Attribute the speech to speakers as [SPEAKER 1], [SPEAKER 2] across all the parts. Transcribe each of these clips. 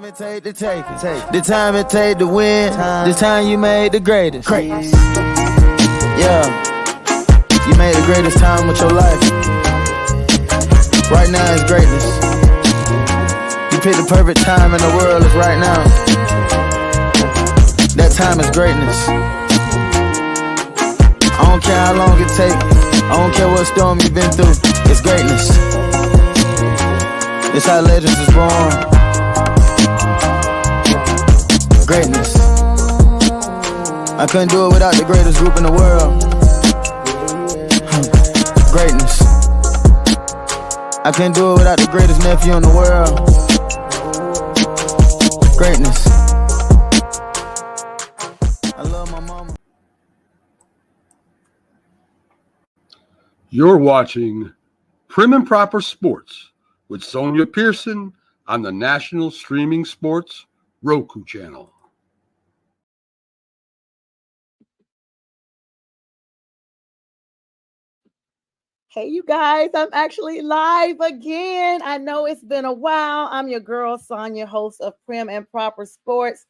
[SPEAKER 1] it take to take it. The time it take to win. The time you made the greatest. Greatness. Yeah. You made the greatest time with your life. Right now is greatness. You picked the perfect time in the world is right now. That time is greatness. I don't care how long it take. I don't care what storm you've been through. It's greatness. It's how legends is born. Greatness. I couldn't do it without the greatest group in the world. Greatness. I couldn't do it without the greatest nephew in the world. Greatness. I love my mama.
[SPEAKER 2] You're watching Prim and Proper Sports with Sonia Pearson on the National Streaming Sports Roku channel.
[SPEAKER 3] Hey, you guys, I'm actually live again. I know it's been a while. I'm your girl, Sonia, host of Prim and Proper Sports.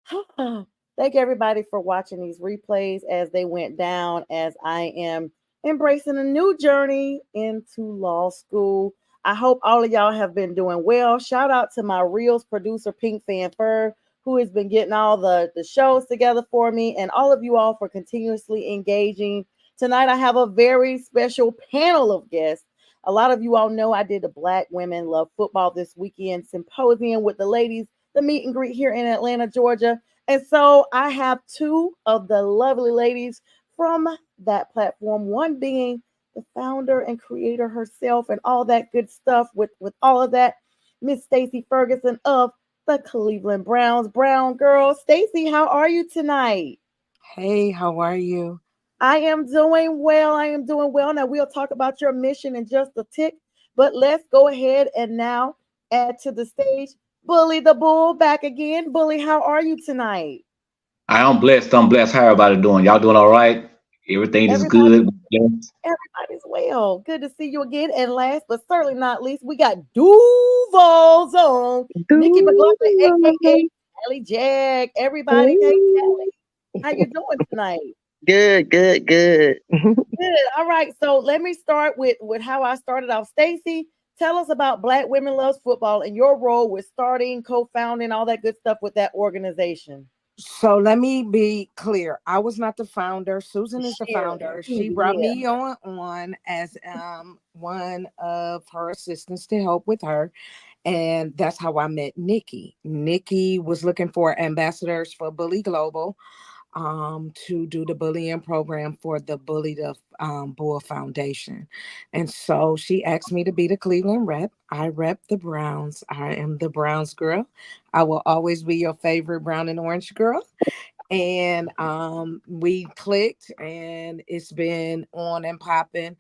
[SPEAKER 3] Thank everybody for watching these replays as they went down, as I am embracing a new journey into law school. I hope all of y'all have been doing well. Shout out to my Reels producer, Pink Fan Ferg, who has been getting all the shows together for me, and all of you all for continuously engaging. Tonight, I have a very special panel of guests. A lot of you all know I did the Black Women Love Football this weekend symposium with the ladies, the meet and greet here in Atlanta, Georgia. And so I have two of the lovely ladies from that platform, one being the founder and creator herself and all that good stuff with all of that, Miss STACY Ferguson of the Cleveland Browns. Brown girl, STACY, how are you tonight?
[SPEAKER 4] Hey, how are you?
[SPEAKER 3] I am doing well. Now, we'll talk about your mission in just a tick, but let's go ahead and now add to the stage Bully the Bull back again. Bully, how are you tonight?
[SPEAKER 5] I'm blessed. How everybody doing? Y'all doing all right? Everything is good.
[SPEAKER 3] Everybody's well. Good to see you again. And last but certainly not least, we got Duval's own Nikki McLaughlin, aka Tally Jag. Everybody, hey Tally, how you doing tonight?
[SPEAKER 6] Good.
[SPEAKER 3] Good. All right. So let me start with how I started off. STACY, tell us about Black Women Loves Football and your role with starting, co-founding, all that good stuff with that organization.
[SPEAKER 4] So let me be clear. I was not the founder. Susan is the founder. She brought me on as one of her assistants to help with her. And that's how I met Nikki. Nikki was looking for ambassadors for Bully Global to do the bullying program for the Bully the Bull Foundation. And so she asked me to be the Cleveland rep. I rep the Browns. I am the Browns girl. I will always be your favorite brown and orange girl. And we clicked, and it's been on and popping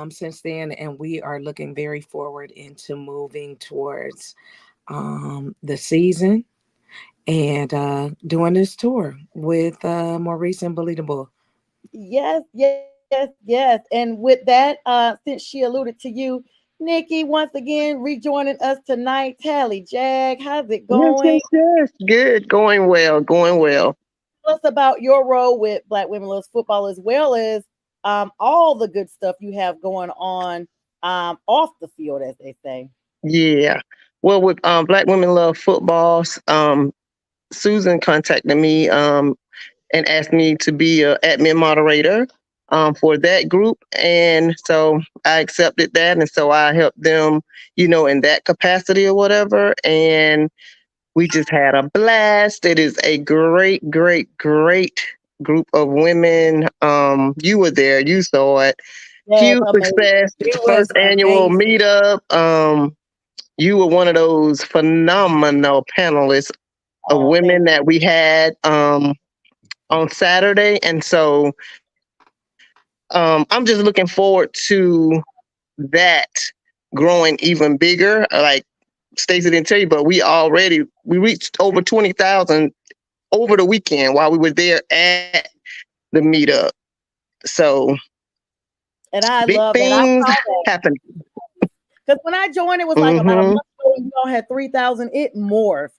[SPEAKER 4] since then. And we are looking very forward into moving towards the season and doing this tour with Maurice and Bully the Bull.
[SPEAKER 3] Yes. And with that, since she alluded to you, Nikki, once again, rejoining us tonight. Tally Jag, how's it going?
[SPEAKER 6] Yes. Good. Going well.
[SPEAKER 3] Tell us about your role with Black Women Loves Football, as well as all the good stuff you have going on off the field, as they say.
[SPEAKER 6] Yeah. Well, with Black Women Love Football, Susan contacted me and asked me to be an admin moderator for that group. And so I accepted that. And so I helped them, in that capacity or whatever. And we just had a blast. It is a great group of women. You were there. You saw it. Huge success. First annual meetup. You were one of those phenomenal panelists of women that we had on Saturday. And so I'm just looking forward to that growing even bigger. Like Stacey didn't tell you, but we reached over 20,000 over the weekend while we were there at the meetup. So
[SPEAKER 3] and I
[SPEAKER 6] big
[SPEAKER 3] love
[SPEAKER 6] things
[SPEAKER 3] that.
[SPEAKER 6] happening.
[SPEAKER 3] Because when I joined, it was like about a month you all had 3,000. It morphed.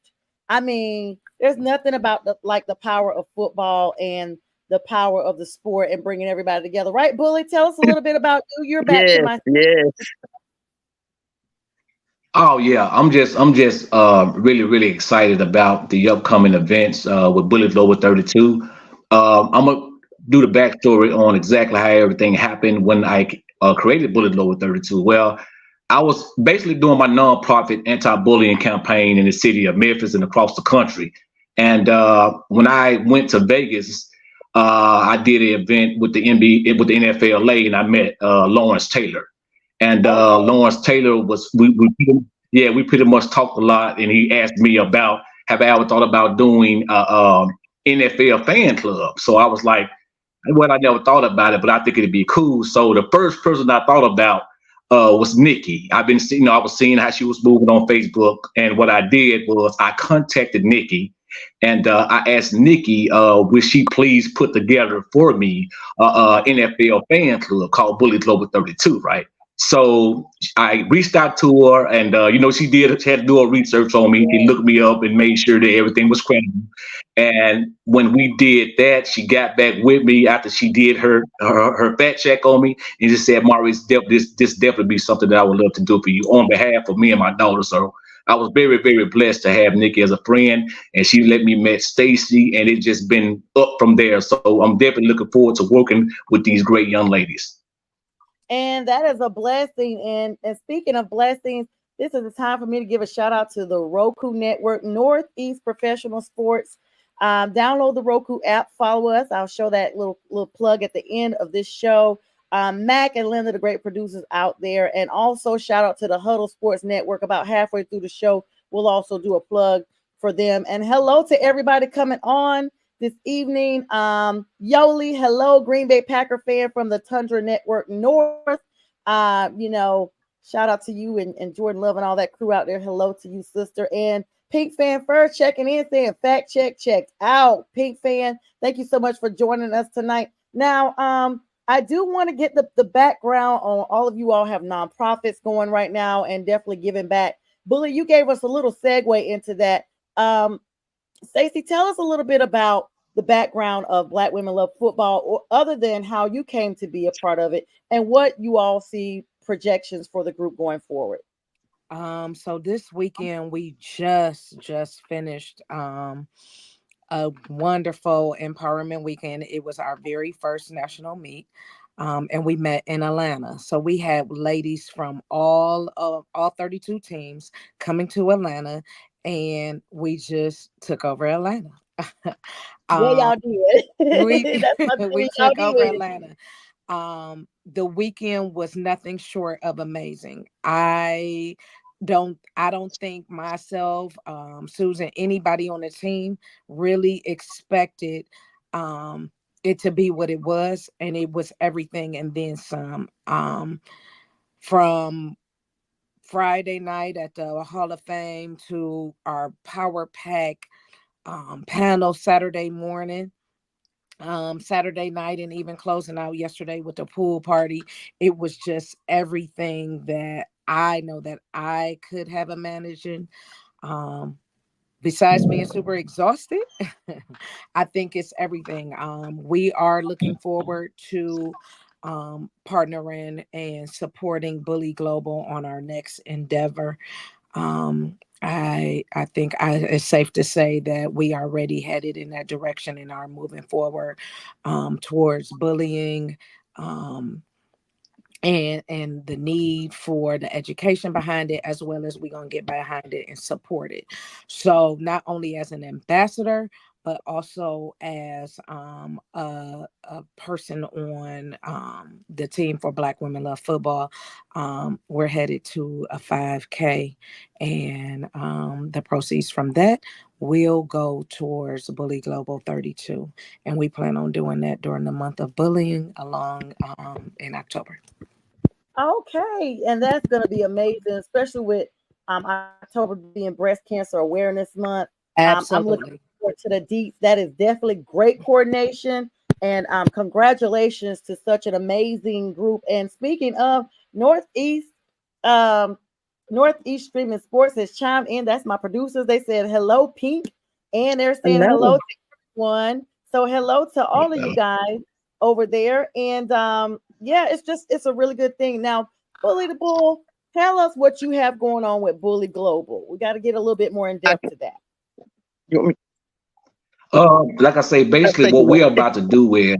[SPEAKER 3] I mean, there's nothing about the power of football and the power of the sport and bringing everybody together, right? Bully, tell us a little bit about you. You're back to my.
[SPEAKER 6] Yes.
[SPEAKER 5] Oh yeah, I'm just really excited about the upcoming events with Bullet Global 32. I'm gonna do the backstory on exactly how everything happened when I created Bullet Global 32. Well, I was basically doing my nonprofit anti-bullying campaign in the city of Memphis and across the country. And when I went to Vegas, I did an event with the NBA, with the NFLA, and I met Lawrence Taylor. And Lawrence Taylor was we pretty much talked a lot, and he asked me about have I ever thought about doing NFL fan club. So I was like, well, I never thought about it, but I think it'd be cool. So the first person I thought about was Nikki. I've been seeing, I was seeing how she was moving on Facebook, and what I did was I contacted Nikki, and I asked Nikki, would she please put together for me NFL fan club called Bully Global 32, right? So I reached out to her, and she had to do a research on me. She looked me up and made sure that everything was credible. And when we did that, she got back with me after she did her fact check on me, and just said, "Maurice, this definitely be something that I would love to do for you on behalf of me and my daughter." So I was very blessed to have Nikki as a friend, and she let me meet STACY, and it's just been up from there. So I'm definitely looking forward to working with these great young ladies.
[SPEAKER 3] And that is a blessing. And speaking of blessings, this is the time for me to give a shout out to the Roku Network, Northeast Professional Sports. Download the Roku app, follow us. I'll show that little plug at the end of this show. Mac and Linda, the great producers out there. And also shout out to the Huddle Sports Network. About halfway through the show, we'll also do a plug for them. And hello to everybody coming on this evening. Yoli, hello, Green Bay Packer fan from the Tundra Network North. Shout out to you and Jordan Love and all that crew out there. Hello to you, sister. And Pink Fan first checking in, saying fact checked out. Pink Fan, thank you so much for joining us tonight. Now, I do want to get the background on all of you all have nonprofits going right now and definitely giving back. Bully, you gave us a little segue into that. Stacey, tell us a little bit about the background of Black Women Love Football, or other than how you came to be a part of it, and what you all see projections for the group going forward.
[SPEAKER 4] So this weekend we just finished a wonderful empowerment weekend. It was our very first national meet. And we met in Atlanta. So we had ladies from all 32 teams coming to Atlanta, and we just took over Atlanta.
[SPEAKER 3] Y'all did.
[SPEAKER 4] we took over Atlanta. The weekend was nothing short of amazing. I don't think myself, Susan, anybody on the team really expected it to be what it was, and it was everything and then some. From Friday night at the Hall of Fame to our Power Pack panel Saturday morning, Saturday night, and even closing out yesterday with the pool party, it was just everything that I know that I could have imagined. Besides being super exhausted, I think it's everything. We are looking forward to partnering and supporting Bully Global on our next endeavor. I think it's safe to say that we are already headed in that direction and are moving forward towards bullying. And the need for the education behind it, as well as we're going to get behind it and support it. So not only as an ambassador, but also as a person on the team for Black Women Love Football. We're headed to a 5K, and the proceeds from that will go towards Bully Global 32. And we plan on doing that during the month of bullying along in October.
[SPEAKER 3] Okay, and that's going to be amazing, especially with October being Breast Cancer Awareness Month.
[SPEAKER 4] Absolutely.
[SPEAKER 3] I'm looking forward to the deets. That is definitely great coordination, and congratulations to such an amazing group. And speaking of Northeast Northeast Streaming Sports has chimed in. That's my producers. They said hello, Pink, and they're saying
[SPEAKER 6] Hello.
[SPEAKER 3] hello to everyone. So hello to all of you guys over there. And yeah, it's a really good thing. Now, Bully the Bull, tell us what you have going on with Bully Global. We got to get a little bit more in depth to that.
[SPEAKER 6] You want me
[SPEAKER 5] Like I say, basically
[SPEAKER 6] take
[SPEAKER 5] what
[SPEAKER 6] it away?
[SPEAKER 5] we're about to do is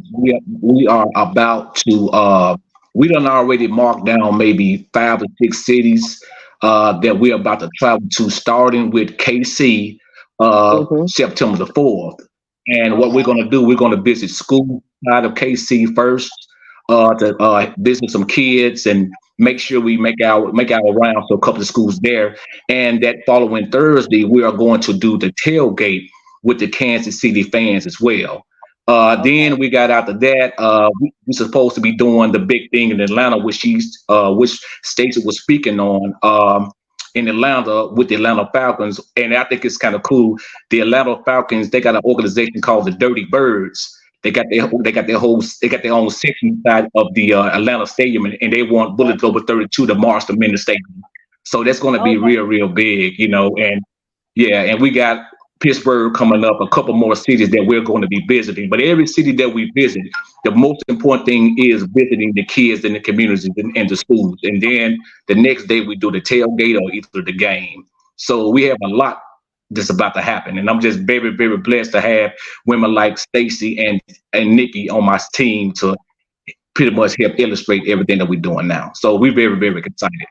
[SPEAKER 5] we are about to we done already marked down maybe 5 or 6 cities that we're about to travel to, starting with KC
[SPEAKER 6] Mm-hmm.
[SPEAKER 5] September the 4th. And what we're
[SPEAKER 3] Okay.
[SPEAKER 5] gonna do, we're gonna visit school side of KC first, to visit some kids and make sure we make our rounds to a couple of schools there. And that following Thursday, we are going to do the tailgate with the Kansas City fans as well.
[SPEAKER 3] Okay.
[SPEAKER 5] Then we got after that. We supposed to be doing the big thing in Atlanta, which Stacey was speaking on in Atlanta with the Atlanta Falcons, and I think it's kind of cool. The Atlanta Falcons, they got an organization called the Dirty Birds. They got their own section inside of the Atlanta Stadium, and they want Bullets over 32 to march them in the stadium. So that's going to be
[SPEAKER 3] Okay.
[SPEAKER 5] real, real big, and yeah, and we got Pittsburgh coming up, a couple more cities that we're going to be visiting. But every city that we visit, the most important thing is visiting the kids in the communities and the schools. And then the next day we do the tailgate or either the game. So we have a lot that's about to happen. And I'm just very, very blessed to have women like Stacy and Nikki on my team to pretty much help illustrate everything that we're doing now. So we're very, very excited.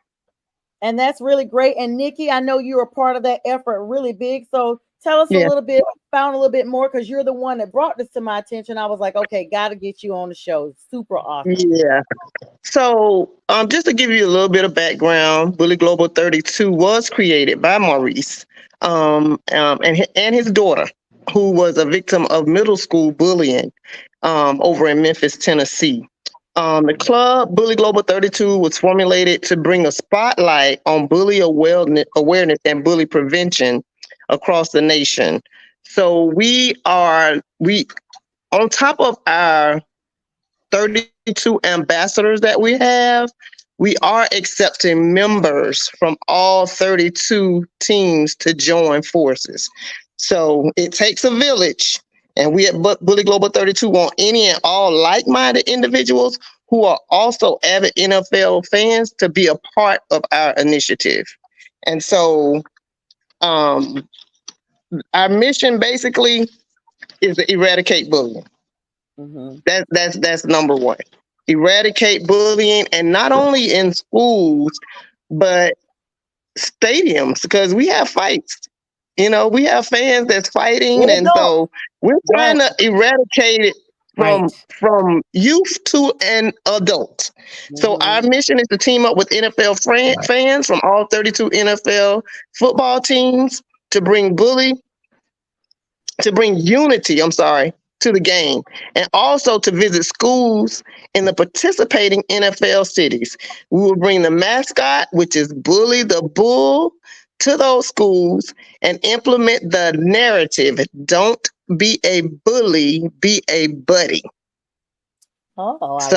[SPEAKER 3] And that's really great. And Nikki, I know you're a part of that effort really big. So tell us a
[SPEAKER 6] Yeah.
[SPEAKER 3] little bit, found a little bit more, because you're the one that brought this to my attention. I was like, okay, got to get you on the show. Super awesome.
[SPEAKER 6] Yeah. So, just to give you a little bit of background, Bully Global 32 was created by Maurice, and his daughter, who was a victim of middle school bullying, over in Memphis, Tennessee. The club Bully Global 32 was formulated to bring a spotlight on bully awareness and bully prevention across the nation. So we on top of our 32 ambassadors that we are accepting members from all 32 teams to join forces. So it takes a village, and we at Bully Global 32 want any and all like-minded individuals who are also avid NFL fans to be a part of our initiative. And so our mission basically is to eradicate bullying.
[SPEAKER 3] Mm-hmm.
[SPEAKER 6] That's number one. Eradicate bullying, and not only in schools, but stadiums, because we have fights. We have fans that's fighting, and so we're trying to eradicate it from youth to an adult. So our mission is to team up with NFL fans from all 32 NFL football teams to bring unity, to the game, and also to visit schools in the participating NFL cities. We will bring the mascot, which is Bully the Bull, to those schools and implement the narrative, don't be a bully, be a buddy.
[SPEAKER 3] Oh, I like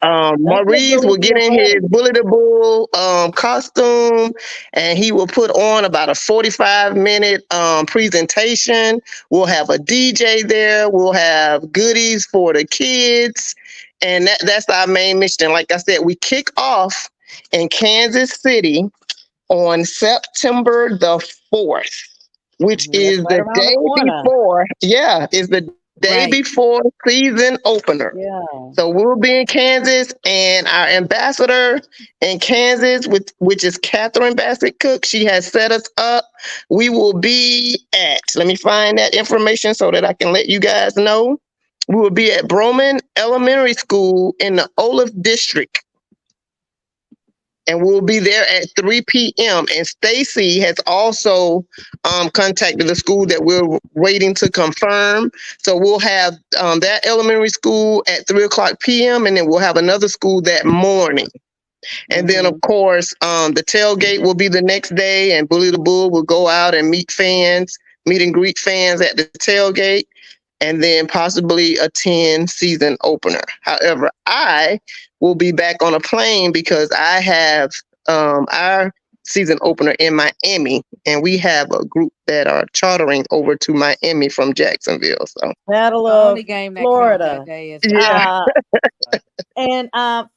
[SPEAKER 3] that.
[SPEAKER 6] Maurice will get in his Bully the Bull costume, and he will put on about a 45-minute presentation. We'll have a DJ there. We'll have goodies for the kids, and that's our main mission. Like I said, we kick off in Kansas City on September the 4th, which is the day before. Yeah, is the day before season opener.
[SPEAKER 3] Yeah.
[SPEAKER 6] So we'll be in Kansas, and our ambassador in Kansas, which is Catherine Bassett Cook, she has set us up. We will be at, let me find that information so that I can let you guys know. We will be at Broman Elementary School in the Olive District. And we'll be there at 3 p.m. And Stacy has also contacted the school that we're waiting to confirm. So we'll have that elementary school at 3 o'clock p.m. and then we'll have another school that morning. And then, of course, the tailgate will be the next day, and Bully the Bull will go out and meet and greet fans at the tailgate, and then possibly attend season opener. However, I will be back on a plane because I have our season opener in Miami, and we have a group that are chartering over to Miami from Jacksonville. So
[SPEAKER 3] Battle
[SPEAKER 4] The
[SPEAKER 3] of
[SPEAKER 4] only game that counts
[SPEAKER 3] Florida.
[SPEAKER 4] that day is
[SPEAKER 6] yeah,
[SPEAKER 3] And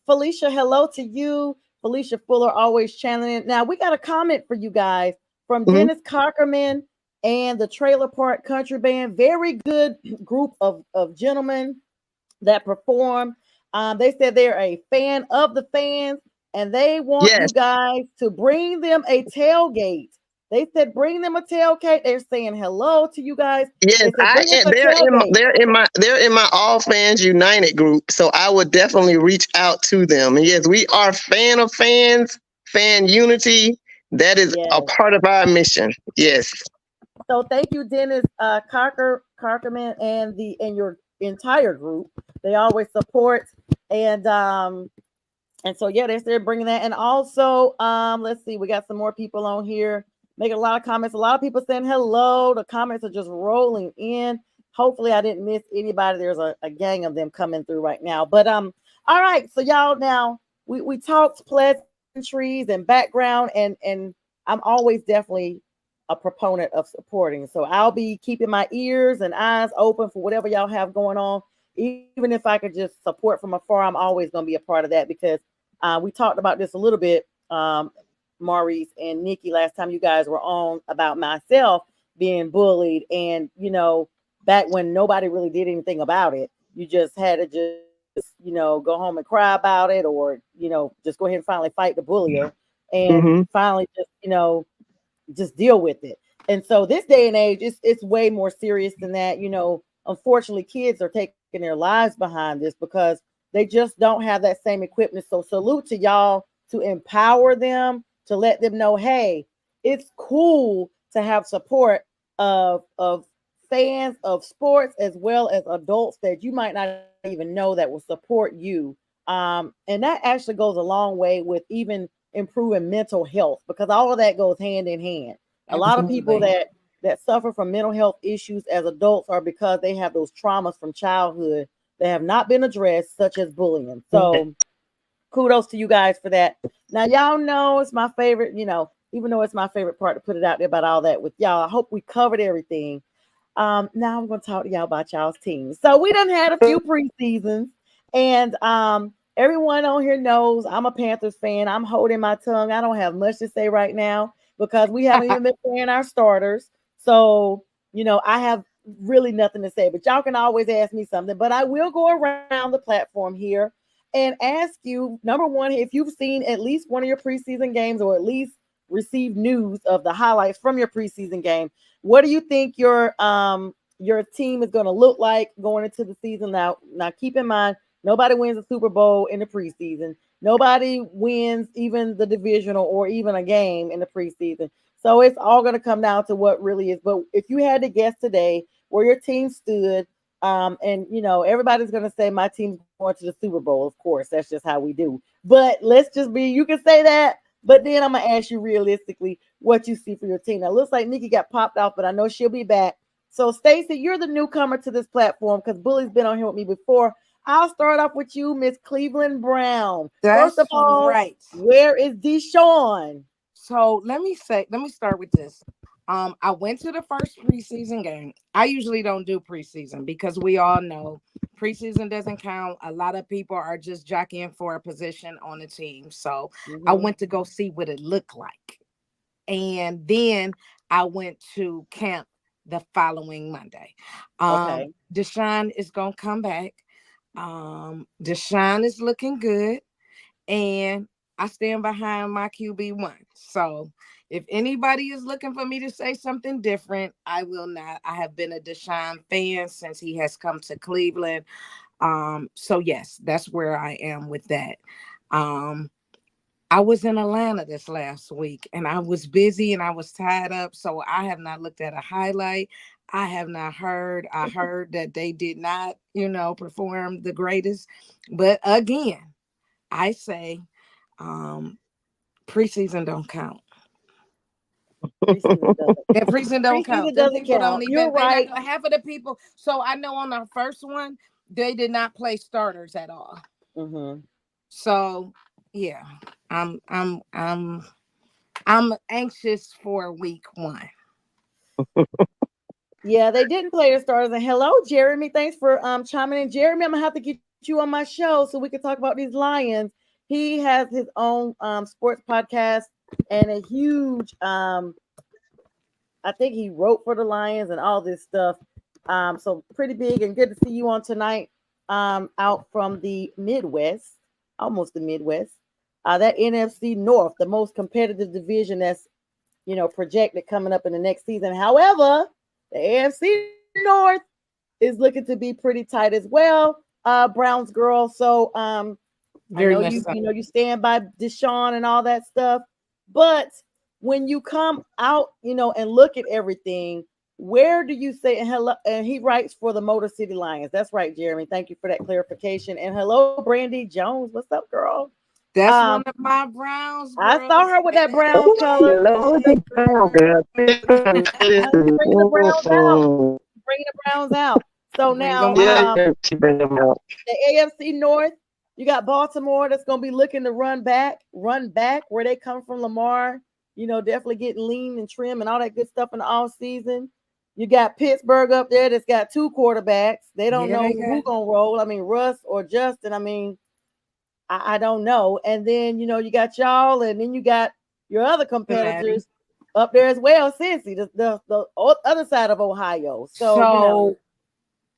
[SPEAKER 3] Felicia, hello to you. Felicia Fuller, always channeling it. Now, we got a comment for you guys from
[SPEAKER 6] Mhm.
[SPEAKER 3] Dennis Cockerman and the Trailer Park Country Band. Very good group of gentlemen that perform. They said they're a fan of the fans and they want you
[SPEAKER 6] yes,
[SPEAKER 3] guys to bring them a tailgate. They said bring them a tailgate. They're saying hello to you guys.
[SPEAKER 6] yes.
[SPEAKER 3] They said bring us
[SPEAKER 6] And
[SPEAKER 3] a tailgate.
[SPEAKER 6] they're in my All Fans United group. So I would definitely reach out to them. And yes, we are fan of fans, fan unity. That is a
[SPEAKER 3] Yes.
[SPEAKER 6] part of our mission. Yes.
[SPEAKER 3] So thank you, Dennis Carkerman and your entire group. They always support and so yeah, they're bringing that. And also, let's see, we got some more people on here making a lot of comments. A lot of people saying hello. The comments are just rolling in. Hopefully, I didn't miss anybody. There's a gang of them coming through right now. But all right. So y'all, now we talked pleasantries and background, and I'm always definitely a proponent of supporting. So I'll be keeping my ears and eyes open for whatever y'all have going on. Even if I could just support from afar, I'm always going to be a part of that because we talked about this a little bit, Maurice and Nikki, last time you guys were on about myself being bullied. And, back when nobody really did anything about it, you just had to go home and cry about it or, just go ahead and finally fight the bullier and
[SPEAKER 6] Hmm.
[SPEAKER 3] finally just deal with it. And so this day and age, it's way more serious than that. Unfortunately, kids are taking their lives behind this because they just don't have that same equipment. So salute to y'all to empower them, to let them know, hey, it's cool to have support of fans of sports as well as adults that you might not even know that will support you. And that actually goes a long way with even improving mental health because all of that goes hand in hand. A lot of people
[SPEAKER 4] absolutely.
[SPEAKER 3] that suffer from mental health issues as adults are because they have those traumas from childhood that have not been addressed, such as bullying. So kudos to you guys for that. Now, y'all know it's my favorite, even though it's my favorite part to put it out there about all that with y'all. I hope we covered everything. Now I'm going to talk to y'all about y'all's teams. So we done had a few preseasons, and everyone on here knows I'm a Panthers fan. I'm holding my tongue. I don't have much to say right now because we haven't even been playing our starters. So, I have really nothing to say, but y'all can always ask me something. But I will go around the platform here and ask you, number one, if you've seen at least one of your preseason games or at least received news of the highlights from your preseason game. What do you think your team is going to look like going into the season? Now keep in mind, nobody wins a Super Bowl in the preseason. Nobody wins even the divisional or even a game in the preseason. So it's all going to come down to what really is. But if you had to guess today where your team stood, and everybody's going to say my team's going to the Super Bowl. Of course, that's just how we do. But let's just be. You can say that, but then I'm gonna ask you realistically what you see for your team. Now, it looks like Nikki got popped off, but I know she'll be back. So, Stacy, you're the newcomer to this platform because Bully's been on here with me before. I'll start off with you, Miss Cleveland Brown. First of
[SPEAKER 4] That's
[SPEAKER 3] all,
[SPEAKER 4] right.
[SPEAKER 3] where is Deshaun?
[SPEAKER 4] So let me start with this. I went to the first preseason game. I usually don't do preseason because we all know preseason doesn't count. A lot of people are just jockeying for a position on the team. So I
[SPEAKER 3] Mm-hmm.
[SPEAKER 4] went to go see what it looked like. And then I went to camp the following Monday.
[SPEAKER 3] Okay.
[SPEAKER 4] Deshaun is gonna come back. Deshaun is looking good. And I stand behind my QB1. So if anybody is looking for me to say something different, I will not. I have been a Deshaun fan since he has come to Cleveland. So yes, that's where I am with that. I was in Atlanta this last week and I was busy and I was tied up. So I have not looked at a highlight. I have not heard. I heard that they did not, perform the greatest. But again, I say preseason don't count.
[SPEAKER 3] Preseason doesn't.
[SPEAKER 4] And preseason don't count.
[SPEAKER 3] Preseason
[SPEAKER 4] Them
[SPEAKER 3] doesn't
[SPEAKER 4] people don't
[SPEAKER 3] count. You're
[SPEAKER 4] even they not
[SPEAKER 3] right.
[SPEAKER 4] gonna half of the people. So I know on the first one, they did not play starters at all.
[SPEAKER 3] Mm-hmm.
[SPEAKER 4] So yeah, I'm I'm anxious for week 1.
[SPEAKER 3] Yeah, they didn't play the starters. And hello, Jeremy. Thanks for chiming in. Jeremy, I'm gonna have to get you on my show so we can talk about these Lions. He has his own sports podcast and a huge I think he wrote for the Lions and all this stuff. So pretty big, and good to see you on tonight. Out from the Midwest, almost the Midwest. That NFC North, the most competitive division that's projected coming up in the next season. However, the AFC North is looking to be pretty tight as well. Browns girl. So I know you stand by Deshaun and all that stuff, but when you come out, and look at everything, where do you say, and hello, and he writes for the Motor City Lions. That's right, Jeremy. Thank you for that clarification. And hello, Brandy Jones. What's up, girl?
[SPEAKER 4] That's one of my Browns girls.
[SPEAKER 3] I saw her with that brown color. Bring the Browns out. So now the AFC North, you got Baltimore that's going to be looking to run back where they come from. Lamar, definitely getting lean and trim and all that good stuff in the off season. You got Pittsburgh up there that's got 2 quarterbacks. They don't know who's going to roll. I mean, Russ or Justin. I mean, I don't know. And then, you got y'all, and then you got your other competitors up there as well, Cincy, the other side of Ohio. So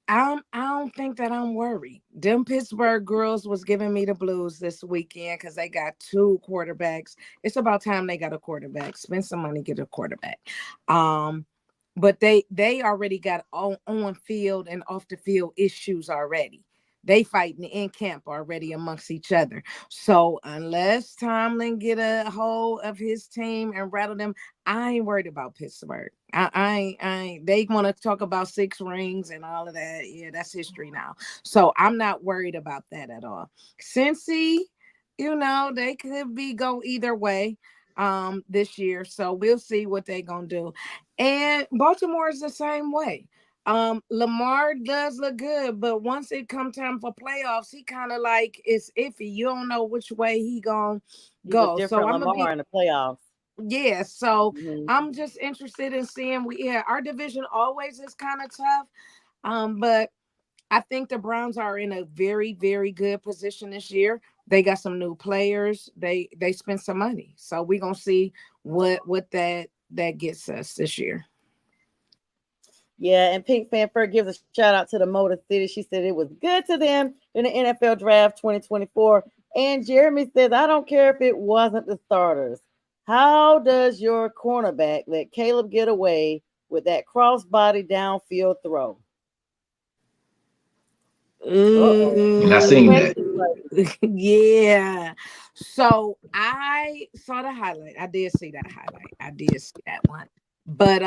[SPEAKER 4] I don't think that I'm worried. Them Pittsburgh girls was giving me the blues this weekend because they got 2 quarterbacks. It's about time they got a quarterback. Spend some money, get a quarterback. But they already got on field and off the field issues already. They fighting in camp already amongst each other. So unless Tomlin get a hold of his team and rattle them, I ain't worried about Pittsburgh. I ain't. They want to talk about 6 rings and all of that. Yeah, that's history now. So I'm not worried about that at all. Cincy, they could go either way this year. So we'll see what they're gonna do. And Baltimore is the same way. Lamar does look good, but once it come time for playoffs, he kind of like it's iffy. You don't know which way he gonna go. So I'm
[SPEAKER 3] Lamar in the playoffs.
[SPEAKER 4] Yeah, so I'm just interested in seeing. Our division always is kind of tough, but I think the Browns are in a very, very good position this year. They got some new players. They spent some money, so we're gonna see what that gets us this year.
[SPEAKER 3] Yeah, and Pink Fanfare gives a shout out to the Motor City. She said it was good to them in the NFL Draft 2024. And Jeremy says, I don't care if it wasn't the starters. How does your cornerback let Caleb get away with that crossbody downfield throw?
[SPEAKER 5] I seen that.
[SPEAKER 4] Yeah. So I saw the highlight. I did see that highlight. I did see that one. But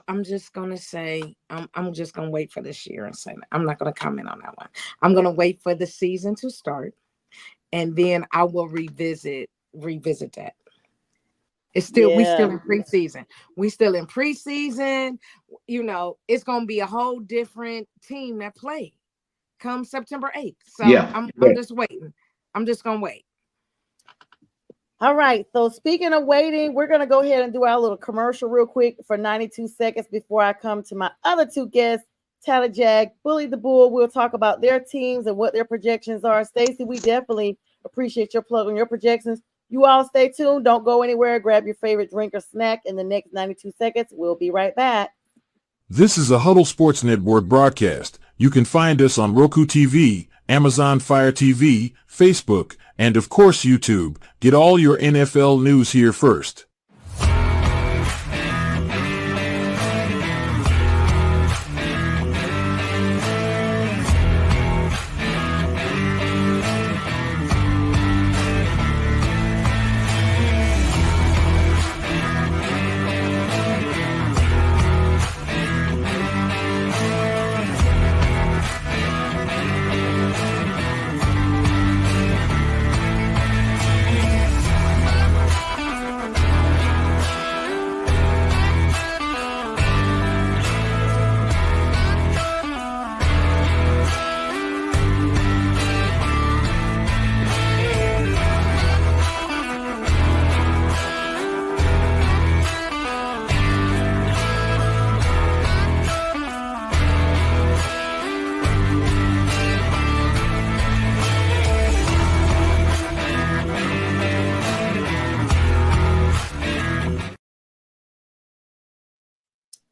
[SPEAKER 4] I'm just gonna say I'm just gonna wait for this year and say that. I'm not gonna comment on that one. I'm gonna wait for the season to start, and then I will revisit that. It's still we still in preseason. We still in preseason. It's gonna be a whole different team that play come September 8th. So I'm just waiting. I'm just gonna wait.
[SPEAKER 3] All right. So speaking of waiting, we're going to go ahead and do our little commercial real quick for 92 seconds before I come to my other 2 guests, Tally Jag, Bully the Bull. We'll talk about their teams and what their projections are. Stacey, we definitely appreciate your plug on your projections. You all stay tuned. Don't go anywhere. Grab your favorite drink or snack in the next 92 seconds. We'll be right back.
[SPEAKER 7] This is a Huddle Sports Network broadcast. You can find us on Roku TV, Amazon Fire TV, Facebook, and of course YouTube. Get all your NFL news here first.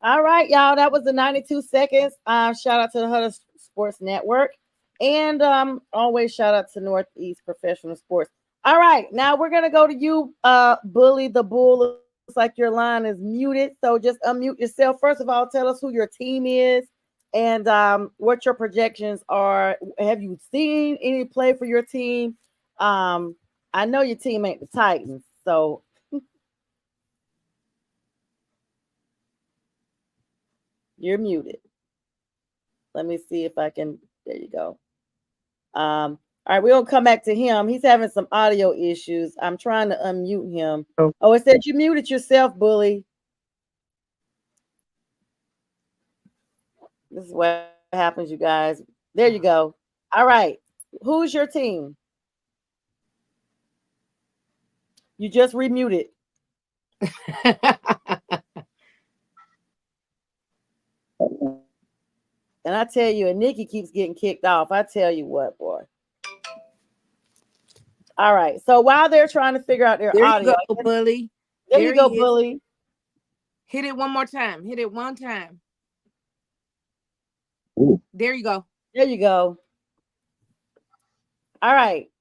[SPEAKER 3] All right, y'all. That was the 92 seconds. Shout out to the Huddle Sports Network. And always shout out to Northeast Professional Sports. All right, now we're gonna go to you, Bully the Bull. Looks like your line is muted, so just unmute yourself. First of all, tell us who your team is and what your projections are. Have you seen any play for your team? I know your team ain't the Titans, so you're muted. Let me see if I can. There you go. All right, we'll come back to him. He's having some audio issues. I'm trying to unmute him. Oh, it said you muted yourself, Bully. This is what happens, you guys. There you go. All right. Who's your team? You just remuted. And I tell you, and Nikki keeps getting kicked off. I tell you what, boy. All right. So while they're trying to figure out their audio,
[SPEAKER 4] you go, Bully.
[SPEAKER 3] There you go, Bully.
[SPEAKER 4] Hit it one more time. Hit it one time.
[SPEAKER 5] Ooh.
[SPEAKER 4] There you go.
[SPEAKER 3] There you go. All right.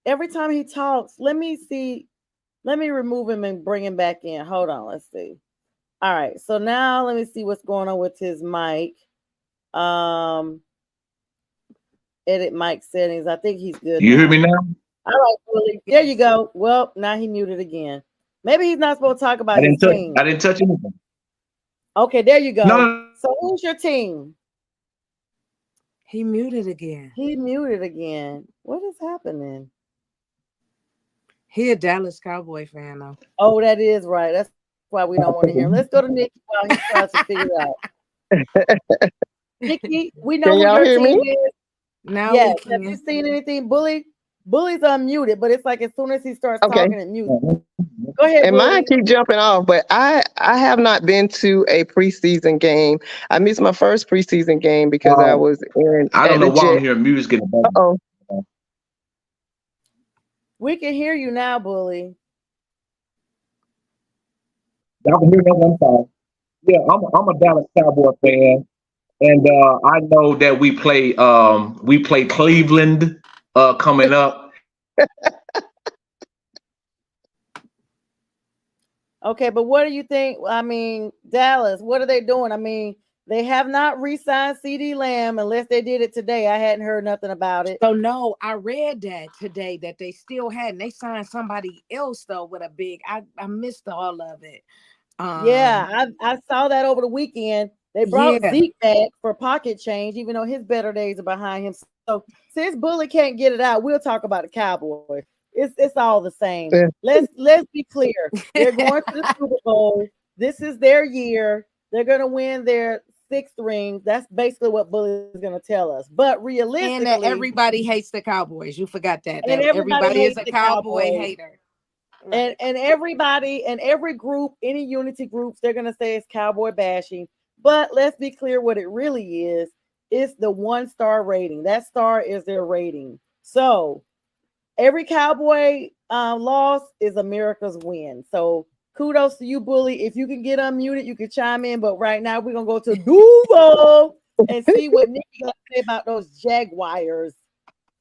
[SPEAKER 3] Every time he talks, let me see. Let me remove him and bring him back in. Hold on. Let's see. All right. So now let me see what's going on with his mic. Edit mic settings. I think he's good.
[SPEAKER 5] You hear me now?
[SPEAKER 3] All right, Bully. There you go. Well, now he muted again. Maybe he's not supposed to talk about his team.
[SPEAKER 5] I didn't touch anything.
[SPEAKER 3] Okay, there you go.
[SPEAKER 5] No.
[SPEAKER 3] So who's your team?
[SPEAKER 4] He muted again.
[SPEAKER 3] He muted again. What is happening?
[SPEAKER 4] He a Dallas Cowboy fan though.
[SPEAKER 3] Oh, that is right. That's why we don't want to hear him. Let's go to Nikki while he tries to figure it out. Nikki, we know
[SPEAKER 6] Can
[SPEAKER 3] who
[SPEAKER 6] y'all
[SPEAKER 3] your
[SPEAKER 6] hear
[SPEAKER 3] team
[SPEAKER 6] me?
[SPEAKER 3] is.
[SPEAKER 4] Now
[SPEAKER 3] Yes.
[SPEAKER 4] we
[SPEAKER 3] Have
[SPEAKER 4] can.
[SPEAKER 3] you seen anything? Bully's unmuted, but it's like as soon as he starts
[SPEAKER 6] Okay.
[SPEAKER 3] talking, it mutes. Go ahead,
[SPEAKER 6] And
[SPEAKER 3] Bully.
[SPEAKER 6] mine keep jumping off, but I have not been to a preseason game. I missed my first preseason game because I was in.
[SPEAKER 5] I don't
[SPEAKER 6] at
[SPEAKER 5] know
[SPEAKER 6] the
[SPEAKER 5] why I'm
[SPEAKER 6] Jet.
[SPEAKER 5] hearing music in the background.
[SPEAKER 6] Uh-oh.
[SPEAKER 3] We can hear you now, Bully.
[SPEAKER 5] Y'all can hear me? I'm sorry. Yeah, I'm a Dallas Cowboy fan, and I know that we play Cleveland coming up.
[SPEAKER 3] Okay, but what do you think? I mean, Dallas, what are they doing? I mean, they have not re-signed CD Lamb unless they did it today. I hadn't heard nothing about it.
[SPEAKER 4] So no, I read that today that they still hadn't. They signed somebody else though with a big. I missed all of it.
[SPEAKER 3] Yeah, I saw that over the weekend. They brought Zeke back for pocket change, even though his better days are behind him. So since Bully can't get it out, we'll talk about the Cowboys. It's all the same.
[SPEAKER 6] Yeah.
[SPEAKER 3] Let's be clear. They're going to the Super Bowl. This is their year. They're gonna win their 6th ring. That's basically what Bully is gonna tell us. But realistically,
[SPEAKER 4] And that everybody hates the Cowboys. You forgot that.
[SPEAKER 3] And everybody
[SPEAKER 4] is
[SPEAKER 3] hates
[SPEAKER 4] a
[SPEAKER 3] the
[SPEAKER 4] Cowboy
[SPEAKER 3] Cowboys.
[SPEAKER 4] hater. Right.
[SPEAKER 3] And everybody and every group, any unity groups, they're gonna say it's cowboy bashing. But let's be clear what it really is. It's the 1-star rating. That star is their rating. So every cowboy loss is America's win. So kudos to you, Bully. If you can get unmuted, you can chime in. But right now we're gonna go to Duval and see what Nikki got to say about those Jaguars.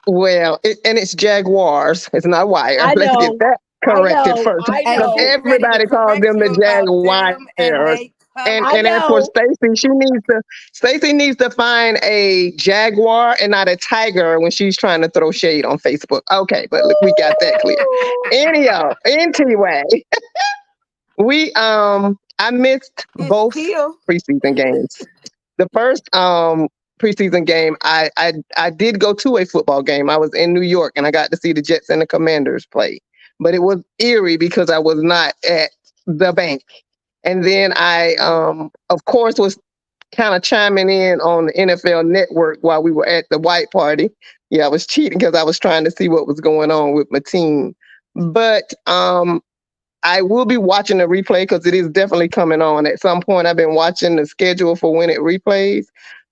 [SPEAKER 6] Well, it's Jaguars. It's not Wire.
[SPEAKER 3] I
[SPEAKER 6] Let's
[SPEAKER 3] know.
[SPEAKER 6] get that corrected first.
[SPEAKER 3] I
[SPEAKER 6] Because
[SPEAKER 3] know.
[SPEAKER 6] everybody calls them the Jaguars. And as for Stacy needs to find a jaguar and not a tiger when she's trying to throw shade on Facebook. Okay, but look, we got that clear. Anyhow, anyway, I missed both preseason games. The first preseason game, I did go to a football game. I was in New York and I got to see the Jets and the Commanders play. But it was eerie because I was not at the bank. And then I, of course, was kind of chiming in on the NFL Network while we were at the white party. Yeah, I was cheating because I was trying to see what was going on with my team. But I will be watching the replay because it is definitely coming on. At some point, I've been watching the schedule for when it replays.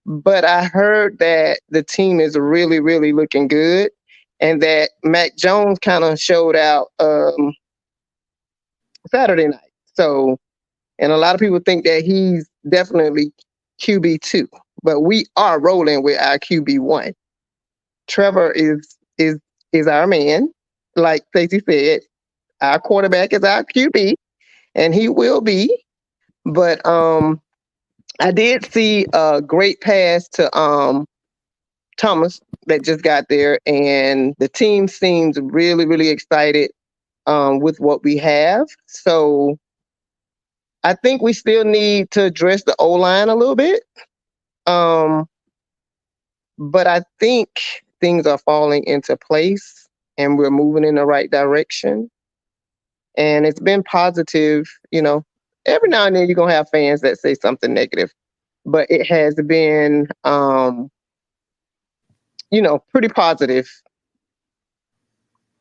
[SPEAKER 6] But I heard that the team is really, really looking good and that Mac Jones kind of showed out Saturday night. So, and a lot of people think that he's definitely QB2, but we are rolling with our QB1. Trevor is our man. Like Stacey said, our quarterback is our QB, and he will be. But I did see a great pass to Thomas that just got there, and the team seems really, really excited with what we have. So I think we still need to address the O-line a little bit. But I think things are falling into place and we're moving in the right direction. And it's been positive, Every now and then you're going to have fans that say something negative, but it has been, pretty positive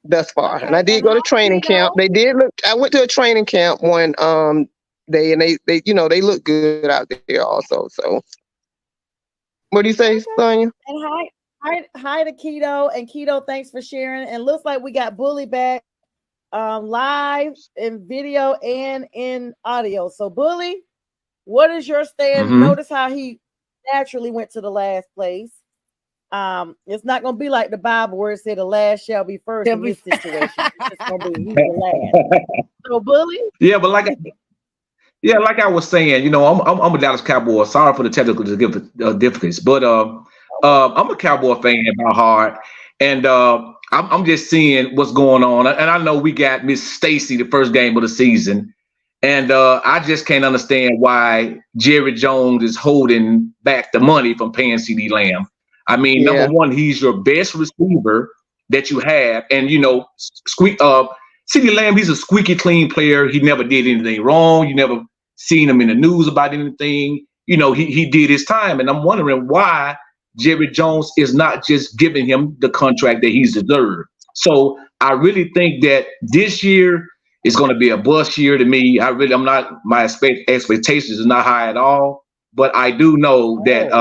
[SPEAKER 6] thus far.
[SPEAKER 3] Okay,
[SPEAKER 6] And I did go to training camp. They did look, I went to a training camp one day, and they they look good out there also. So what do you say, Sonia?
[SPEAKER 3] And hi to Keto. And Keto, thanks for sharing. And looks like we got Bully back live in video and in audio. So Bully, what is your stand?
[SPEAKER 5] Mm-hmm.
[SPEAKER 3] Notice how he naturally went to the last place. It's not gonna be like the Bible where it said the last shall be first in this situation. It's just gonna be he's the last. So Bully?
[SPEAKER 5] Yeah, but like I was saying, I'm a Dallas Cowboy. Sorry for the technical difficulties, but I'm a Cowboy fan by heart, and I'm just seeing what's going on. And I know we got Miss Stacy the first game of the season, and I just can't understand why Jerry Jones is holding back the money from paying CeeDee Lamb. I mean, number one, he's your best receiver that you have, and CeeDee Lamb, he's a squeaky clean player. He never did anything wrong. You never seen him in the news about anything. He did his time, and I'm wondering why Jerry Jones is not just giving him the contract that he's deserved. So I really think that this year is going to be a bust year to me. My expectations is not high at all, but I do know that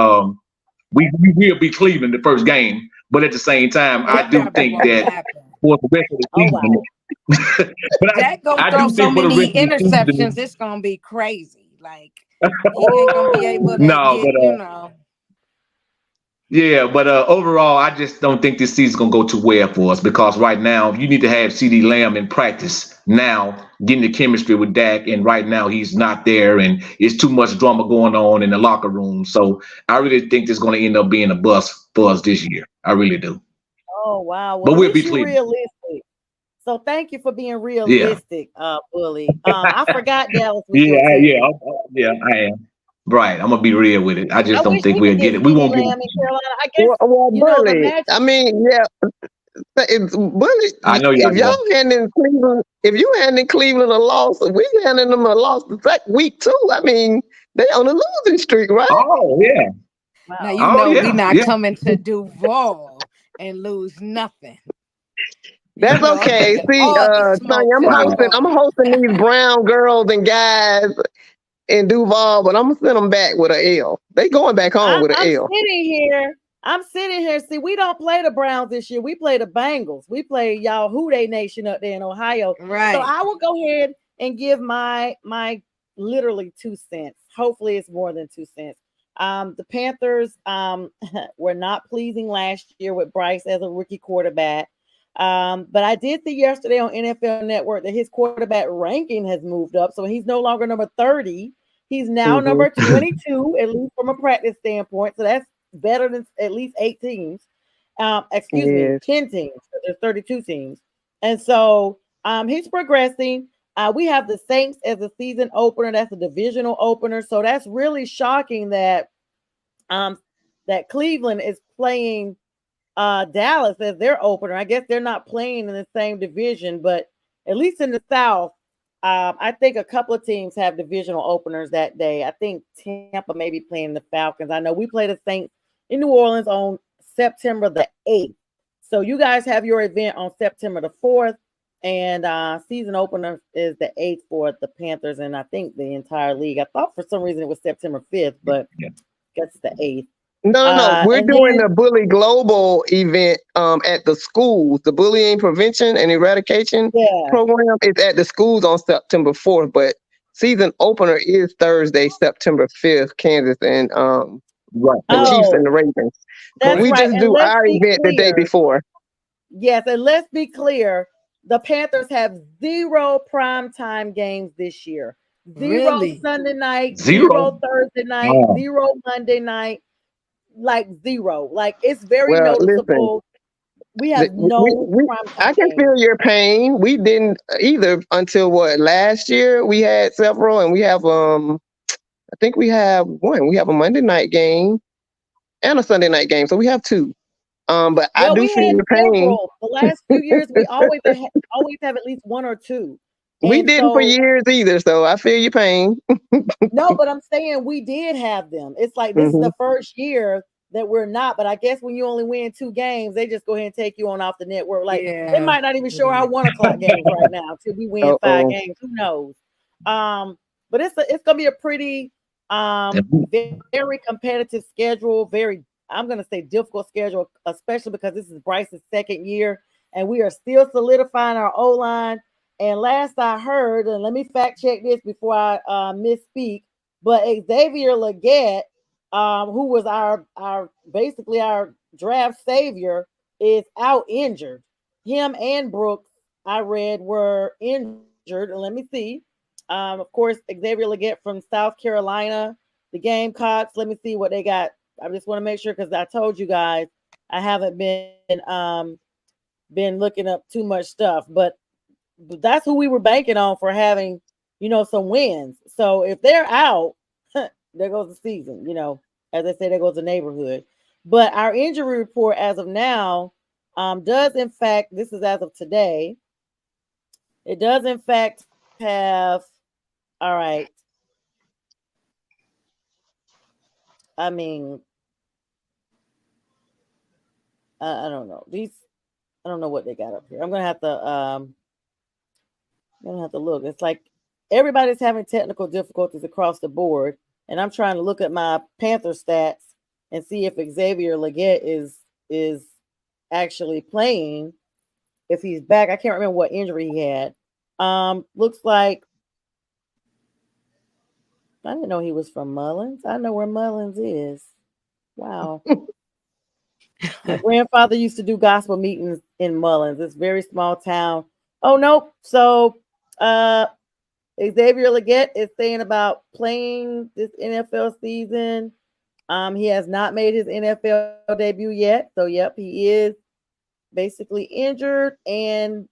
[SPEAKER 5] we will be Cleveland the first game. But at the same time, I do think that for the rest of the season, but
[SPEAKER 4] Jack gonna throw so many interceptions, it's gonna be crazy. Like he ain't gonna be able to
[SPEAKER 5] Yeah, but overall, I just don't think this season's gonna go too well for us, because right now you need to have CeeDee Lamb in practice now, getting the chemistry with Dak, and right now he's not there, and it's too much drama going on in the locker room. So I really think this is gonna end up being a bust for us this year. I really do.
[SPEAKER 3] Oh wow!
[SPEAKER 5] Well, but we'll be realistic.
[SPEAKER 3] So thank you for being realistic, Bully. I forgot Dallas.
[SPEAKER 5] I am. Right, I'm gonna be real with it. I just don't think we'll get it. We won't get it.
[SPEAKER 3] I guess,
[SPEAKER 6] Bully. I mean, it's Bully.
[SPEAKER 5] I know
[SPEAKER 6] if y'all handing Cleveland, if you handing Cleveland a loss, we handing them a loss week 2. I mean, they on a losing streak, right?
[SPEAKER 5] Oh yeah.
[SPEAKER 4] Now we're not coming to Duval and lose nothing.
[SPEAKER 6] That's okay. See, Sonia, I'm hosting these brown girls and guys in Duval, but I'm gonna send them back with an L. They going back home with an L.
[SPEAKER 3] I'm sitting here. See, we don't play the Browns this year. We play the Bengals. We play y'all Houday Nation up there in Ohio.
[SPEAKER 4] Right.
[SPEAKER 3] So I will go ahead and give my literally 2 cents. Hopefully it's more than 2 cents. The Panthers were not pleasing last year with Bryce as a rookie quarterback. But I did see yesterday on NFL Network that his quarterback ranking has moved up. So he's no longer number 30. He's now number 22, at least from a practice standpoint. So that's better than at least 8 teams. 10 teams. There's 32 teams. And so he's progressing. We have the Saints as a season opener. That's a divisional opener. So that's really shocking that that Cleveland is playing Dallas as their opener. I guess they're not playing in the same division, but at least in the South, I think a couple of teams have divisional openers that day. I think Tampa may be playing the Falcons. I know we play the Saints in New Orleans on September the 8th. So you guys have your event on September the 4th, and season opener is the 8th for the Panthers, and I think the entire league. I thought for some reason it was September 5th, but I guess it's the 8th.
[SPEAKER 6] No. We're doing the Bully Global event at the schools. The Bullying Prevention and Eradication program is at the schools on September 4th. But season opener is Thursday, September 5th, Kansas and
[SPEAKER 5] Right.
[SPEAKER 6] the
[SPEAKER 5] Correct.
[SPEAKER 6] Chiefs and the
[SPEAKER 3] Oh,
[SPEAKER 6] Ravens. But
[SPEAKER 3] that's
[SPEAKER 6] we
[SPEAKER 3] right.
[SPEAKER 6] just
[SPEAKER 3] And
[SPEAKER 6] do
[SPEAKER 3] let's
[SPEAKER 6] our
[SPEAKER 3] be
[SPEAKER 6] event the day
[SPEAKER 3] clear.
[SPEAKER 6] before.
[SPEAKER 3] Yes, and let's be clear. The Panthers have 0 primetime games this year. 0
[SPEAKER 4] Really?
[SPEAKER 3] Sunday night, 0
[SPEAKER 5] 0.
[SPEAKER 3] Thursday night,
[SPEAKER 5] Oh.
[SPEAKER 3] 0 Monday night, like 0. Like it's very
[SPEAKER 6] Well, listen,
[SPEAKER 3] noticeable. We have no
[SPEAKER 6] I
[SPEAKER 3] primetime
[SPEAKER 6] can
[SPEAKER 3] games.
[SPEAKER 6] feel your pain. We didn't either until what, last year we had several, and we have I think we have one. We have a Monday night game and a Sunday night game, so we have two. But I
[SPEAKER 3] Well,
[SPEAKER 6] do
[SPEAKER 3] we
[SPEAKER 6] feel
[SPEAKER 3] had
[SPEAKER 6] your pain.
[SPEAKER 3] several. The last few years, we always have at least one or two.
[SPEAKER 6] We
[SPEAKER 3] And
[SPEAKER 6] didn't for
[SPEAKER 3] so
[SPEAKER 6] years either, so I feel your pain.
[SPEAKER 3] no, but I'm saying we did have them. It's like this is
[SPEAKER 6] Hmm.
[SPEAKER 3] the first year that we're not. But I guess when you only win 2 games, they just go ahead and take you on off the network. Like they
[SPEAKER 4] Yeah.
[SPEAKER 3] might not even show our 1 o'clock games right now till we win 5
[SPEAKER 6] Uh-oh.
[SPEAKER 3] games. Who knows? But it's gonna be a pretty very competitive schedule. Very, I'm gonna say difficult schedule, especially because this is Bryce's second year, and we are still solidifying our O line. And last I heard, and let me fact check this before I misspeak, but Xavier Leggett, who was our basically our draft savior, is out injured. Him and Brooks, I read, were injured. And let me see. Of course, Xavier Leggett from South Carolina, the Gamecocks. Let me see what they got. I just want to make sure because I told you guys I haven't been looking up too much stuff, but that's who we were banking on for having, some wins. So if they're out, there goes the season, as I say, there goes the neighborhood. But our injury report as of now does, in fact, this is as of today, it does, in fact, have, all right. I mean, I don't know. I don't know what they got up here. I'm gonna have to look. It's like everybody's having technical difficulties across the board, and I'm trying to look at my Panther stats and see if Xavier Leggett is actually playing. If he's back, I can't remember what injury he had. Looks like I didn't know he was from Mullins. I know where Mullins is. Wow. My grandfather used to do gospel meetings in Mullins. It's a very small town. Oh nope. So Xavier Leggett is saying about playing this NFL season. He has not made his NFL debut yet. So yep, he is basically injured. And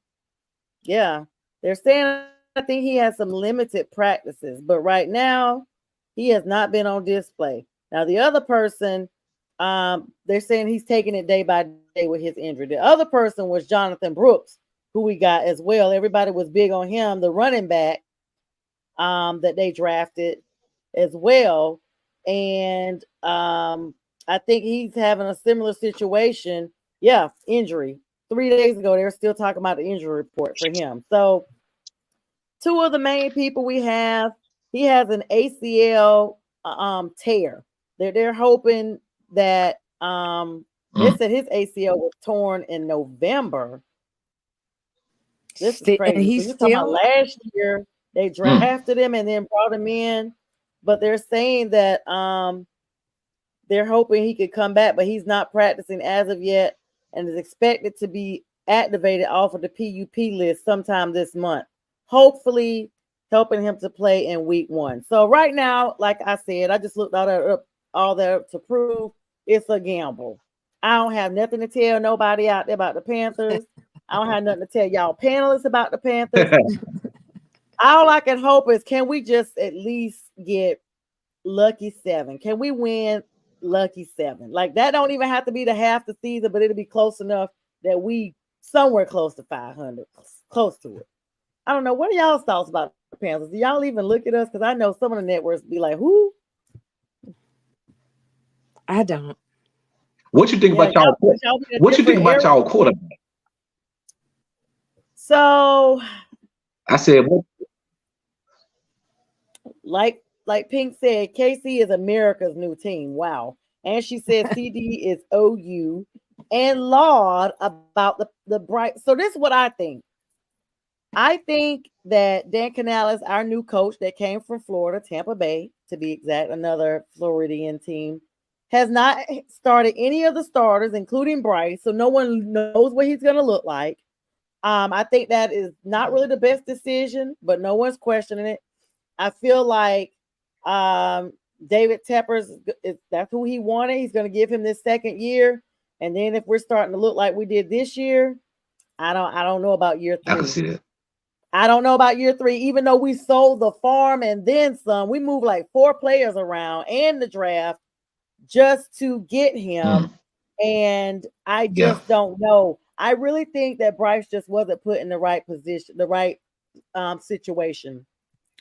[SPEAKER 3] yeah, they're saying I think he has some limited practices, but right now he has not been on display. Now the other person, they're saying he's taking it day by day with his injury. The other person was Jonathan Brooks, who we got as well. Everybody was big on him, the running back that they drafted as well. And I think he's having a similar situation. Yeah, injury. 3 days ago, they were still talking about the injury report for him. So 2 of the main people we have, he has an ACL tear. They're hoping that they said his ACL was torn in November. This is
[SPEAKER 4] And
[SPEAKER 3] crazy. So
[SPEAKER 4] he's
[SPEAKER 3] you're talking about
[SPEAKER 4] still
[SPEAKER 3] last year they drafted him and then brought him in, but they're saying that they're hoping he could come back, but he's not practicing as of yet and is expected to be activated off of the PUP list sometime this month. Hopefully helping him to play in week 1. So right now, like I said, I just looked all that up to prove it's a gamble. I don't have nothing to tell nobody out there about the Panthers. I don't have nothing to tell y'all panelists about the Panthers. All I can hope is, can we just at least get lucky 7? Can we win lucky 7? Like that don't even have to be the half the season, but it'll be close enough that we somewhere close to 500, close to it. I don't know. What are y'all's thoughts about the Panthers? Do y'all even look at us? Because I know some of the networks be like, who?
[SPEAKER 4] I don't.
[SPEAKER 5] What you think about y'all? What you think about y'all quarterback?
[SPEAKER 3] So
[SPEAKER 5] I said, what?
[SPEAKER 3] Like Pink said, KC is America's new team. Wow. And she said CD is OU and laud about the bright. So this is what I think. I think that Dan Canales, our new coach that came from Florida, Tampa Bay, to be exact, another Floridian team, has not started any of the starters, including Bryce. So no one knows what he's going to look like. I think that is not really the best decision, but no one's questioning it. I feel like David Tepper's that's who he wanted. He's going to give him this second year, and then if we're starting to look like we did this year, I don't know about year
[SPEAKER 5] I can
[SPEAKER 3] 3.
[SPEAKER 5] see that.
[SPEAKER 3] I don't know about year 3. Even though we sold the farm and then some, we moved like 4 players around and the draft just to get him.
[SPEAKER 5] Mm,
[SPEAKER 3] And I
[SPEAKER 5] yeah,
[SPEAKER 3] just don't know. I really think that Bryce just wasn't put in the right position, the right situation.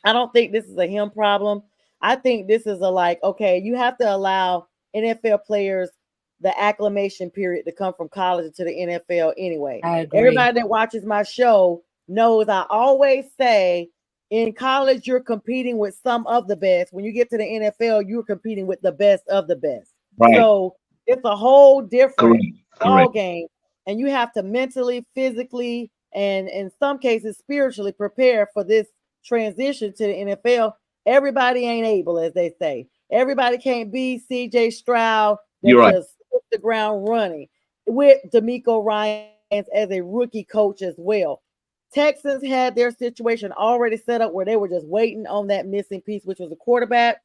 [SPEAKER 3] I don't think this is a him problem. I think this is a like, okay, you have to allow NFL players the acclimation period to come from college to the NFL anyway.
[SPEAKER 4] I agree.
[SPEAKER 3] Everybody that watches my show knows I always say in college, you're competing with some of the best. When you get to the NFL, you're competing with the best of the best.
[SPEAKER 5] right.
[SPEAKER 3] So it's a whole different
[SPEAKER 5] Correct.
[SPEAKER 3] ball
[SPEAKER 5] Correct.
[SPEAKER 3] game. And you have to mentally, physically, and in some cases spiritually prepare for this transition to the NFL. Everybody ain't able, as they say. Everybody can't be CJ Stroud
[SPEAKER 5] You're
[SPEAKER 3] that
[SPEAKER 5] right.
[SPEAKER 3] just hit the ground running with D'Amico Ryans as a rookie coach as well. Texans had their situation already set up where they were just waiting on that missing piece, which was a quarterback.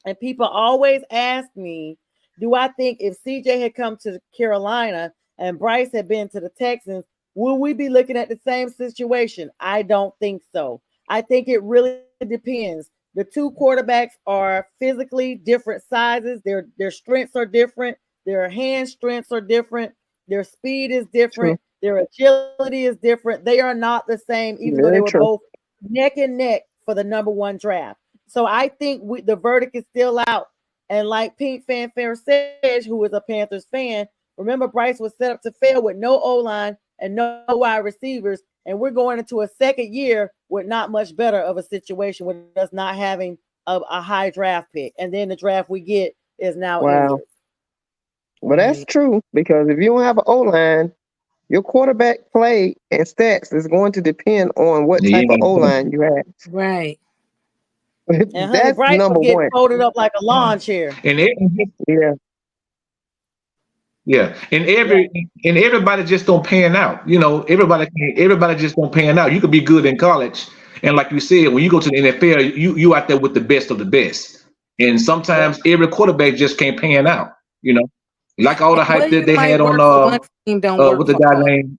[SPEAKER 3] And people always ask me, do I think if CJ had come to Carolina and Bryce had been to the Texans, will we be looking at the same situation? I don't think so. I think it really depends. The two quarterbacks are physically different sizes. Their strengths are different. Their hand strengths are different. Their speed is
[SPEAKER 6] True.
[SPEAKER 3] different. Their agility is different. They are not the same, even though they
[SPEAKER 6] Very
[SPEAKER 3] were
[SPEAKER 6] true.
[SPEAKER 3] both neck and neck for the number 1 draft. So I think the verdict is still out. And like Pink Fanfare says, who is a Panthers fan, remember Bryce was set up to fail with no O-line and no wide receivers. And we're going into a second year with not much better of a situation with us not having a high draft pick. And then the draft we get is now
[SPEAKER 6] Wow.
[SPEAKER 3] injured.
[SPEAKER 6] Well, that's true because if you don't have an O line, your quarterback play and stats is going to depend on what
[SPEAKER 5] Yeah, you
[SPEAKER 6] type
[SPEAKER 5] ain't
[SPEAKER 6] of
[SPEAKER 5] got
[SPEAKER 6] O
[SPEAKER 5] a point.
[SPEAKER 6] line you have.
[SPEAKER 4] Right.
[SPEAKER 3] And honey,
[SPEAKER 6] That's
[SPEAKER 3] Bryce was
[SPEAKER 6] number
[SPEAKER 3] getting
[SPEAKER 6] one.
[SPEAKER 3] folded up like a
[SPEAKER 5] Yeah.
[SPEAKER 3] lawn chair.
[SPEAKER 5] And
[SPEAKER 6] Yeah.
[SPEAKER 5] yeah,
[SPEAKER 3] Yeah.
[SPEAKER 5] and everybody just don't pan out. Everybody just don't pan out. You could be good in college, and like you said, when you go to the NFL, you out there with the best of the best. And
[SPEAKER 3] Yep.
[SPEAKER 5] sometimes every quarterback just can't pan out. You know, like all
[SPEAKER 4] And
[SPEAKER 5] the hype
[SPEAKER 4] what
[SPEAKER 5] that
[SPEAKER 4] you
[SPEAKER 5] they
[SPEAKER 4] might
[SPEAKER 5] had on
[SPEAKER 4] work for one team don't work
[SPEAKER 5] with the
[SPEAKER 4] for
[SPEAKER 5] guy
[SPEAKER 4] all.
[SPEAKER 5] named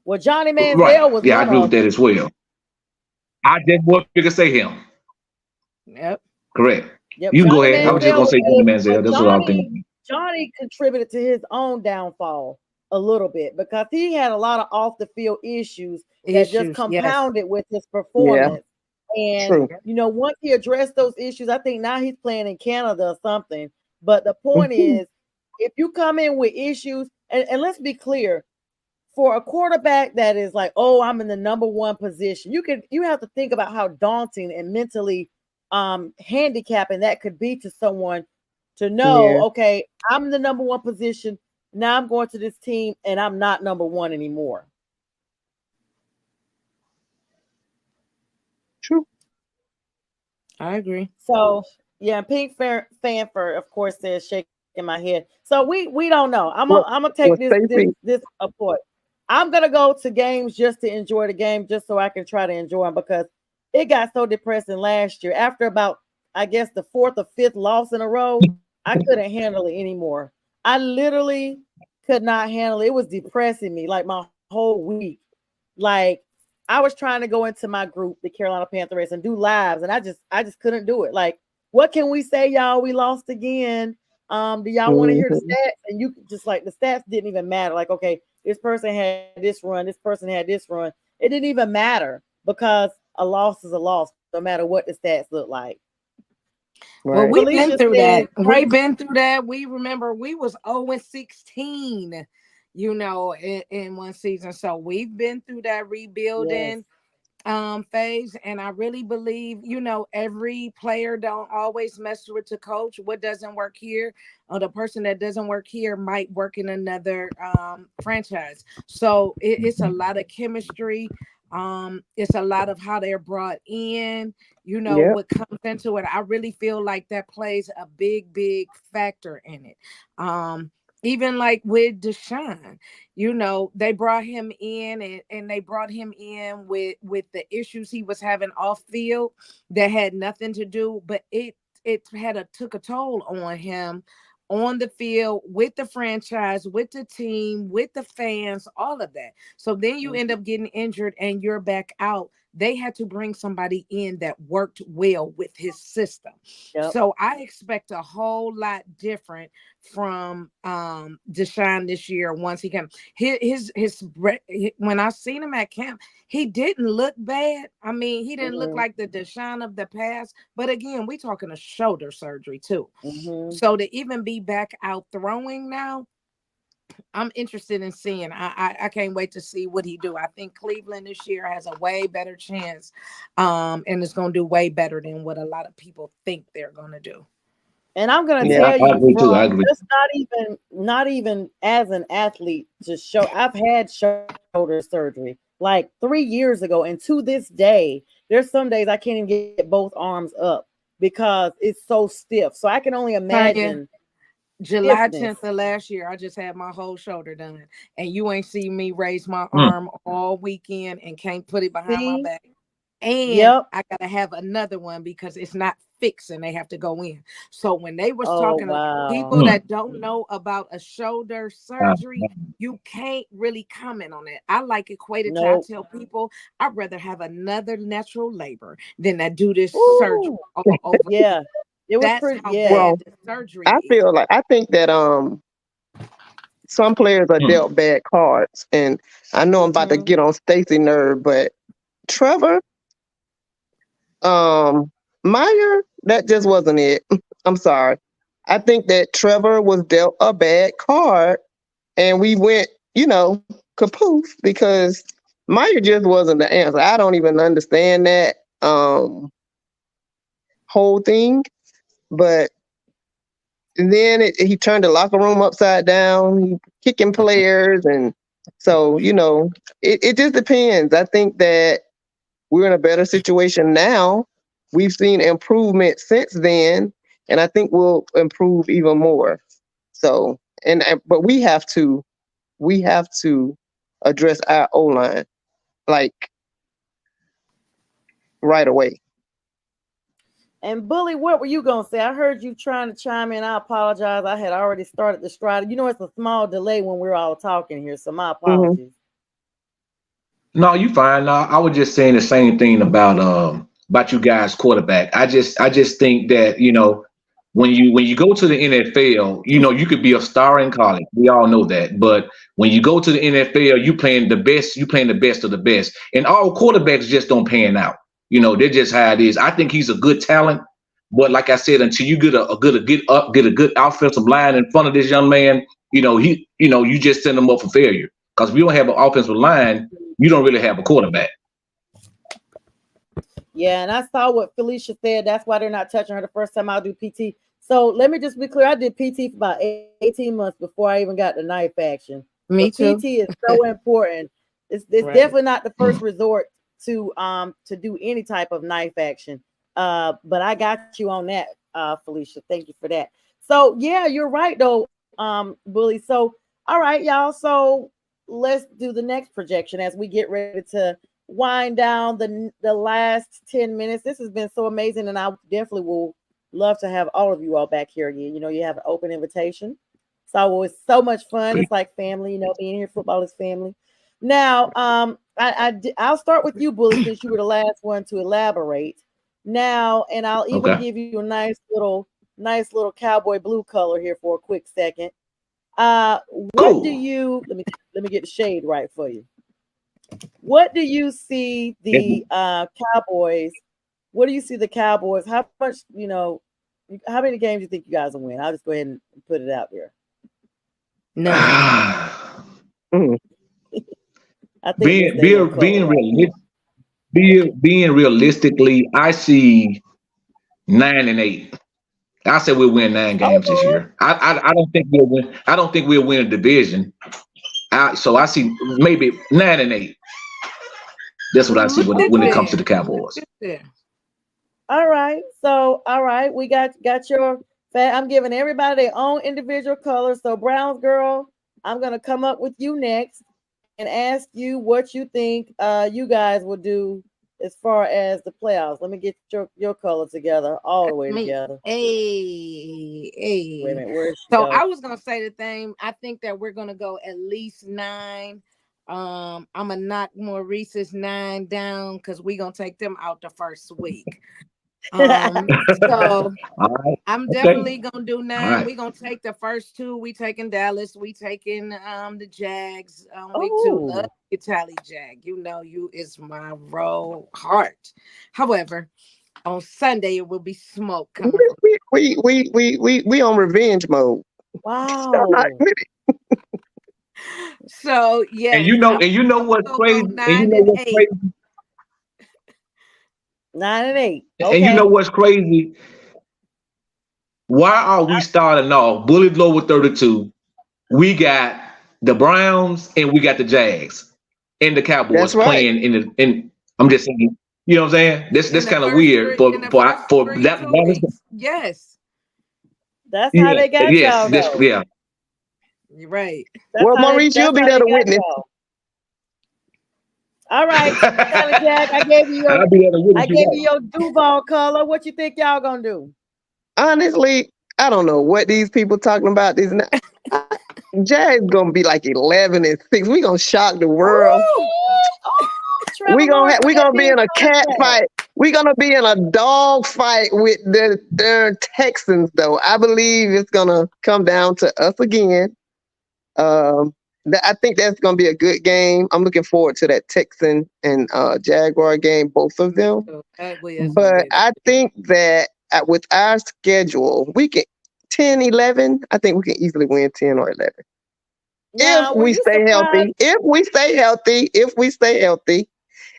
[SPEAKER 3] Well, Johnny
[SPEAKER 5] right.
[SPEAKER 3] Manziel was
[SPEAKER 5] Yeah, I
[SPEAKER 3] one
[SPEAKER 5] agree
[SPEAKER 3] of
[SPEAKER 5] with that
[SPEAKER 3] them.
[SPEAKER 5] as well. I just want you to say him.
[SPEAKER 4] Yep.
[SPEAKER 5] Correct.
[SPEAKER 3] Yep,
[SPEAKER 5] You can go
[SPEAKER 3] Johnny
[SPEAKER 5] ahead. I
[SPEAKER 6] Yeah.
[SPEAKER 5] was just
[SPEAKER 3] Manziel
[SPEAKER 5] gonna
[SPEAKER 3] was
[SPEAKER 5] say Johnny
[SPEAKER 3] good,
[SPEAKER 5] Manziel.
[SPEAKER 3] but
[SPEAKER 5] That's what I was
[SPEAKER 3] Johnny
[SPEAKER 5] thinking.
[SPEAKER 3] Johnny contributed to his own downfall a little bit because he had a lot of off the field issues that just
[SPEAKER 4] Issues. Yes.
[SPEAKER 3] compounded with his
[SPEAKER 6] Yeah.
[SPEAKER 3] performance. And
[SPEAKER 6] True.
[SPEAKER 3] once he addressed those issues, I think now he's playing in Canada or something. But the point
[SPEAKER 6] Mhm.
[SPEAKER 3] is, if you come in with issues, and let's be clear, for a quarterback that is like, oh, I'm in the number 1 position, you have to think about how daunting and mentally handicapping that could be to someone to know,
[SPEAKER 6] Yeah.
[SPEAKER 3] okay, I'm in the number 1 position. Now I'm going to this team and I'm not number 1 anymore.
[SPEAKER 6] True.
[SPEAKER 4] I agree.
[SPEAKER 3] So yeah, Pink Fanfare, of course, says shaking my head. So we don't know.
[SPEAKER 6] Well,
[SPEAKER 3] I'm gonna
[SPEAKER 6] well,
[SPEAKER 3] take
[SPEAKER 6] Stacey.
[SPEAKER 3] this apart. I'm gonna go to games just to enjoy the game, just so I can try to enjoy them because it got so depressing last year. After about, I guess, the 4th or 5th loss in a row, I couldn't handle it anymore. I literally could not handle it. It was depressing me like my whole week. Like I was trying to go into my group, the Carolina Panthers, and do lives, and I just couldn't do it. Like, what can we say, y'all? We lost again. Do y'all want to hear the
[SPEAKER 6] Mhm.
[SPEAKER 3] stats? And you just like the stats didn't even matter. Like, okay, this person had this run, this person had this run. It didn't even matter because a loss is a loss, no matter what the stats look like.
[SPEAKER 4] Well,
[SPEAKER 6] Right.
[SPEAKER 4] we've been
[SPEAKER 3] Felicia
[SPEAKER 4] through
[SPEAKER 3] said,
[SPEAKER 4] that. We've been through that. We remember we was 0-16, in one season. So we've been through that
[SPEAKER 3] yes.
[SPEAKER 4] rebuilding. phase, and I really believe, every player don't always mess with the coach. What doesn't work here, or the person that doesn't work here might work in another franchise. So it's a lot of chemistry. It's a lot of how they're brought in,
[SPEAKER 6] Yep.
[SPEAKER 4] what comes into it. I really feel like that plays a big factor in it. Even like with Deshaun, they brought him in, and they brought him in with the issues he was having off field that had nothing to do, but it took a toll on him on the field, with the franchise, with the team, with the fans, all of that. So then you end up getting injured and you're back out. They had to bring somebody in that worked well with his system.
[SPEAKER 3] Yep.
[SPEAKER 4] So I expect a whole lot different from Deshaun this year once he came. His when I seen him at camp, he didn't look bad. I mean, he didn't look like the Deshaun of the past. But again, we talking a shoulder surgery too. So to even be back out throwing now, I'm interested in seeing. I can't wait to see what he do. I think Cleveland this year has a way better chance, and it's going to do way better than what a lot of people think they're going to do.
[SPEAKER 3] And I'm gonna
[SPEAKER 5] Yeah,
[SPEAKER 3] tell
[SPEAKER 5] I
[SPEAKER 3] you,
[SPEAKER 5] agree too. I
[SPEAKER 3] from
[SPEAKER 5] agree.
[SPEAKER 3] just not even as an athlete, just show I've had shoulder surgery like 3 years ago, and to this day, there's some days I can't even get both arms up because it's so stiff. So I can only imagine.
[SPEAKER 4] July
[SPEAKER 3] stiffness.
[SPEAKER 4] 10th of last year, I just had my whole shoulder done, and you ain't see me raise my arm all weekend and can't put it behind my
[SPEAKER 3] See?
[SPEAKER 4] back. And
[SPEAKER 3] Yep.
[SPEAKER 4] I gotta have another one because it's not fixed and they have to go in. So when they was
[SPEAKER 3] Oh
[SPEAKER 4] talking to
[SPEAKER 3] wow.
[SPEAKER 4] people that don't know about a shoulder surgery, you can't really comment on it. I like equated to, I
[SPEAKER 3] Nope.
[SPEAKER 4] tell people, I'd rather have another natural labor than to do this surgery
[SPEAKER 3] Ooh.
[SPEAKER 4] all over.
[SPEAKER 3] Yeah. It was
[SPEAKER 4] That's
[SPEAKER 3] pretty.
[SPEAKER 4] how
[SPEAKER 3] Yeah.
[SPEAKER 6] Well,
[SPEAKER 4] bad the surgery
[SPEAKER 6] I
[SPEAKER 4] is.
[SPEAKER 6] feel like I think that some players are dealt bad cards, and I know I'm about to get on Stacy nerve, but Trevor, Meyer, that just wasn't it. I'm sorry. I think that Trevor was dealt a bad card, and we went, kapoof, because Meyer just wasn't the answer. I don't even understand that whole thing, but then he turned the locker room upside down, kicking players, and so it just depends. I think that we're in a better situation now. We've seen improvement since then, and I think we'll improve even more. So, but we have to address our O-line like right away.
[SPEAKER 3] And Bully, what were you gonna say? I heard you trying to chime in. I apologize. I had already started the stride. It's a small delay when we're all talking here, so my apologies.
[SPEAKER 5] No, you fine. No, I was just saying the same thing about you guys quarterback. I just think that when you go to the NFL, you could be a star in college. We all know that. But when you go to the NFL, you playing the best. You playing the best of the best, and all quarterbacks just don't pan out. They're just how it is. I think he's a good talent, but like I said, until you get a good offensive line in front of this young man, you just send him up for failure. Because if you don't have an offensive line, you don't really have a quarterback.
[SPEAKER 3] Yeah, and I saw what Felicia said. That's why they're not touching her the first time I'll do PT. So let me just be clear. I did PT for about 18 months before I even got the knife action.
[SPEAKER 4] Me too.
[SPEAKER 3] PT is so important. It's
[SPEAKER 4] Right.
[SPEAKER 3] definitely not the first resort to do any type of knife action. But I got you on that, Felicia. Thank you for that. So yeah, you're right though, Bully. So all right, y'all. So let's do the next projection as we get ready to wind down the last 10 minutes. This has been so amazing, and I definitely will love to have all of you all back here again. You have an open invitation. It's always so much fun. It's like family, being here. Football is family. Now, I'll start with you, Bully, since you were the last one to elaborate. Now, and I'll even give you a nice little cowboy blue color here for a quick second. What do you let me get the shade right for you? What do you see the Cowboys? What do you see the Cowboys? How much, how many games do you think you guys will win? I'll just go ahead and put it out there.
[SPEAKER 4] No.
[SPEAKER 3] I think
[SPEAKER 5] being realistic. being realistically, I see 9-8. I said we'll win 9 games this
[SPEAKER 3] Okay.
[SPEAKER 5] year. I don't think we'll win. I don't think we'll win a division. So I see maybe 9-8. That's what I see
[SPEAKER 4] Look at
[SPEAKER 5] when it comes to
[SPEAKER 4] there.
[SPEAKER 5] the Cowboys.
[SPEAKER 4] Look at there.
[SPEAKER 3] All right. So, all right, we got your. I'm giving everybody their own individual colors. So, Browns girl, I'm gonna come up with you next and ask you what you think you guys will do as far as the playoffs. Let me get your colors together, all the way together.
[SPEAKER 4] Hey.
[SPEAKER 3] Wait a minute, where's she
[SPEAKER 4] So
[SPEAKER 3] go?
[SPEAKER 4] I was gonna say the thing. I think that we're gonna go at least 9. I'm gonna knock Maurice's 9 down because we're gonna take them out the first week. So
[SPEAKER 5] All right.
[SPEAKER 4] I'm
[SPEAKER 5] Okay.
[SPEAKER 4] definitely gonna do 9.
[SPEAKER 5] All right.
[SPEAKER 4] We're gonna take the first 2. We taking Dallas. We taking the Jags. Week 2.
[SPEAKER 3] Oh.
[SPEAKER 4] Love you, Tally Jag. You know you is my roll heart. However, on Sunday it will be smoke coming.
[SPEAKER 6] We on revenge mode.
[SPEAKER 3] Wow.
[SPEAKER 4] So yeah,
[SPEAKER 5] And you know what's crazy? And you know what's crazy?
[SPEAKER 3] 9-8. Okay.
[SPEAKER 5] And you know what's crazy? Why are we starting off bully blow with 32? We got the Browns and we got the Jags and the Cowboys
[SPEAKER 6] That's right.
[SPEAKER 5] playing in. I'm just saying, you know what I'm saying? That's kind of weird for that.
[SPEAKER 4] Yes,
[SPEAKER 3] that's how they got y'all.
[SPEAKER 5] Yeah.
[SPEAKER 4] You're right.
[SPEAKER 6] Well, Maurice, you'll be there to witness.
[SPEAKER 3] Y'all. All right, Sally Jack, I gave you your Duval color. What you think y'all gonna do?
[SPEAKER 6] Honestly, I don't know what these people talking about. These Jazz gonna be like 11-6. We gonna shock the world. We gonna be in a cat fight. We gonna be in a dog fight with the Texans, though. I believe it's gonna come down to us again. I think that's gonna be a good game. I'm looking forward to that Texan and Jaguar game, both of them. But I think that with our schedule, we can 10, 11. I think we can easily win 10 or 11.
[SPEAKER 3] Now,
[SPEAKER 6] if we stay healthy. If we stay healthy,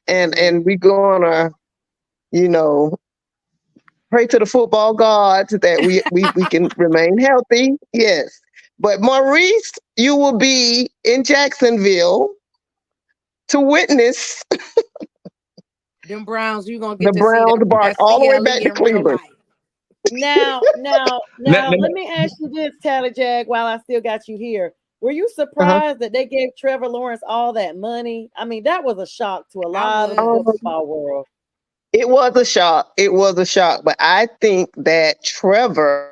[SPEAKER 6] and we gonna, pray to the football gods that we can remain healthy. Yes. But Maurice, you will be in Jacksonville to witness
[SPEAKER 4] them Browns. You gonna get
[SPEAKER 6] the
[SPEAKER 4] to
[SPEAKER 6] Browns
[SPEAKER 4] see
[SPEAKER 6] bark all the way back to Cleveland.
[SPEAKER 3] Now, let me ask you this, Tally Jag, while I still got you here. Were you surprised that they gave Trevor Lawrence all that money? I mean, that was a shock to a lot of the football world.
[SPEAKER 6] It was a shock. But I think that Trevor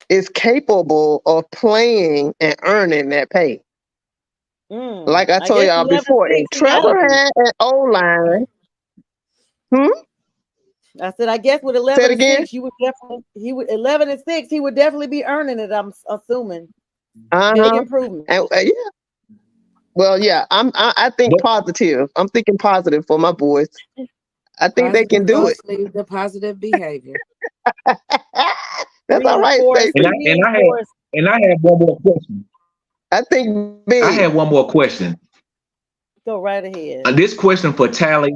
[SPEAKER 6] is capable of playing and earning that pay. Like I told y'all before, if Trevor had an O-line.
[SPEAKER 3] I said, I guess with 11-6, you would definitely 11-6, he would definitely be earning it. I'm assuming. Big improvement.
[SPEAKER 6] Yeah. Well, yeah, I think positive. I'm thinking positive for my boys. I think they can do it.
[SPEAKER 4] The positive behavior.
[SPEAKER 6] That's all right, Stacey.
[SPEAKER 5] And I have one more question.
[SPEAKER 6] I think
[SPEAKER 5] I have one more question.
[SPEAKER 3] Go right ahead.
[SPEAKER 5] This question for Tally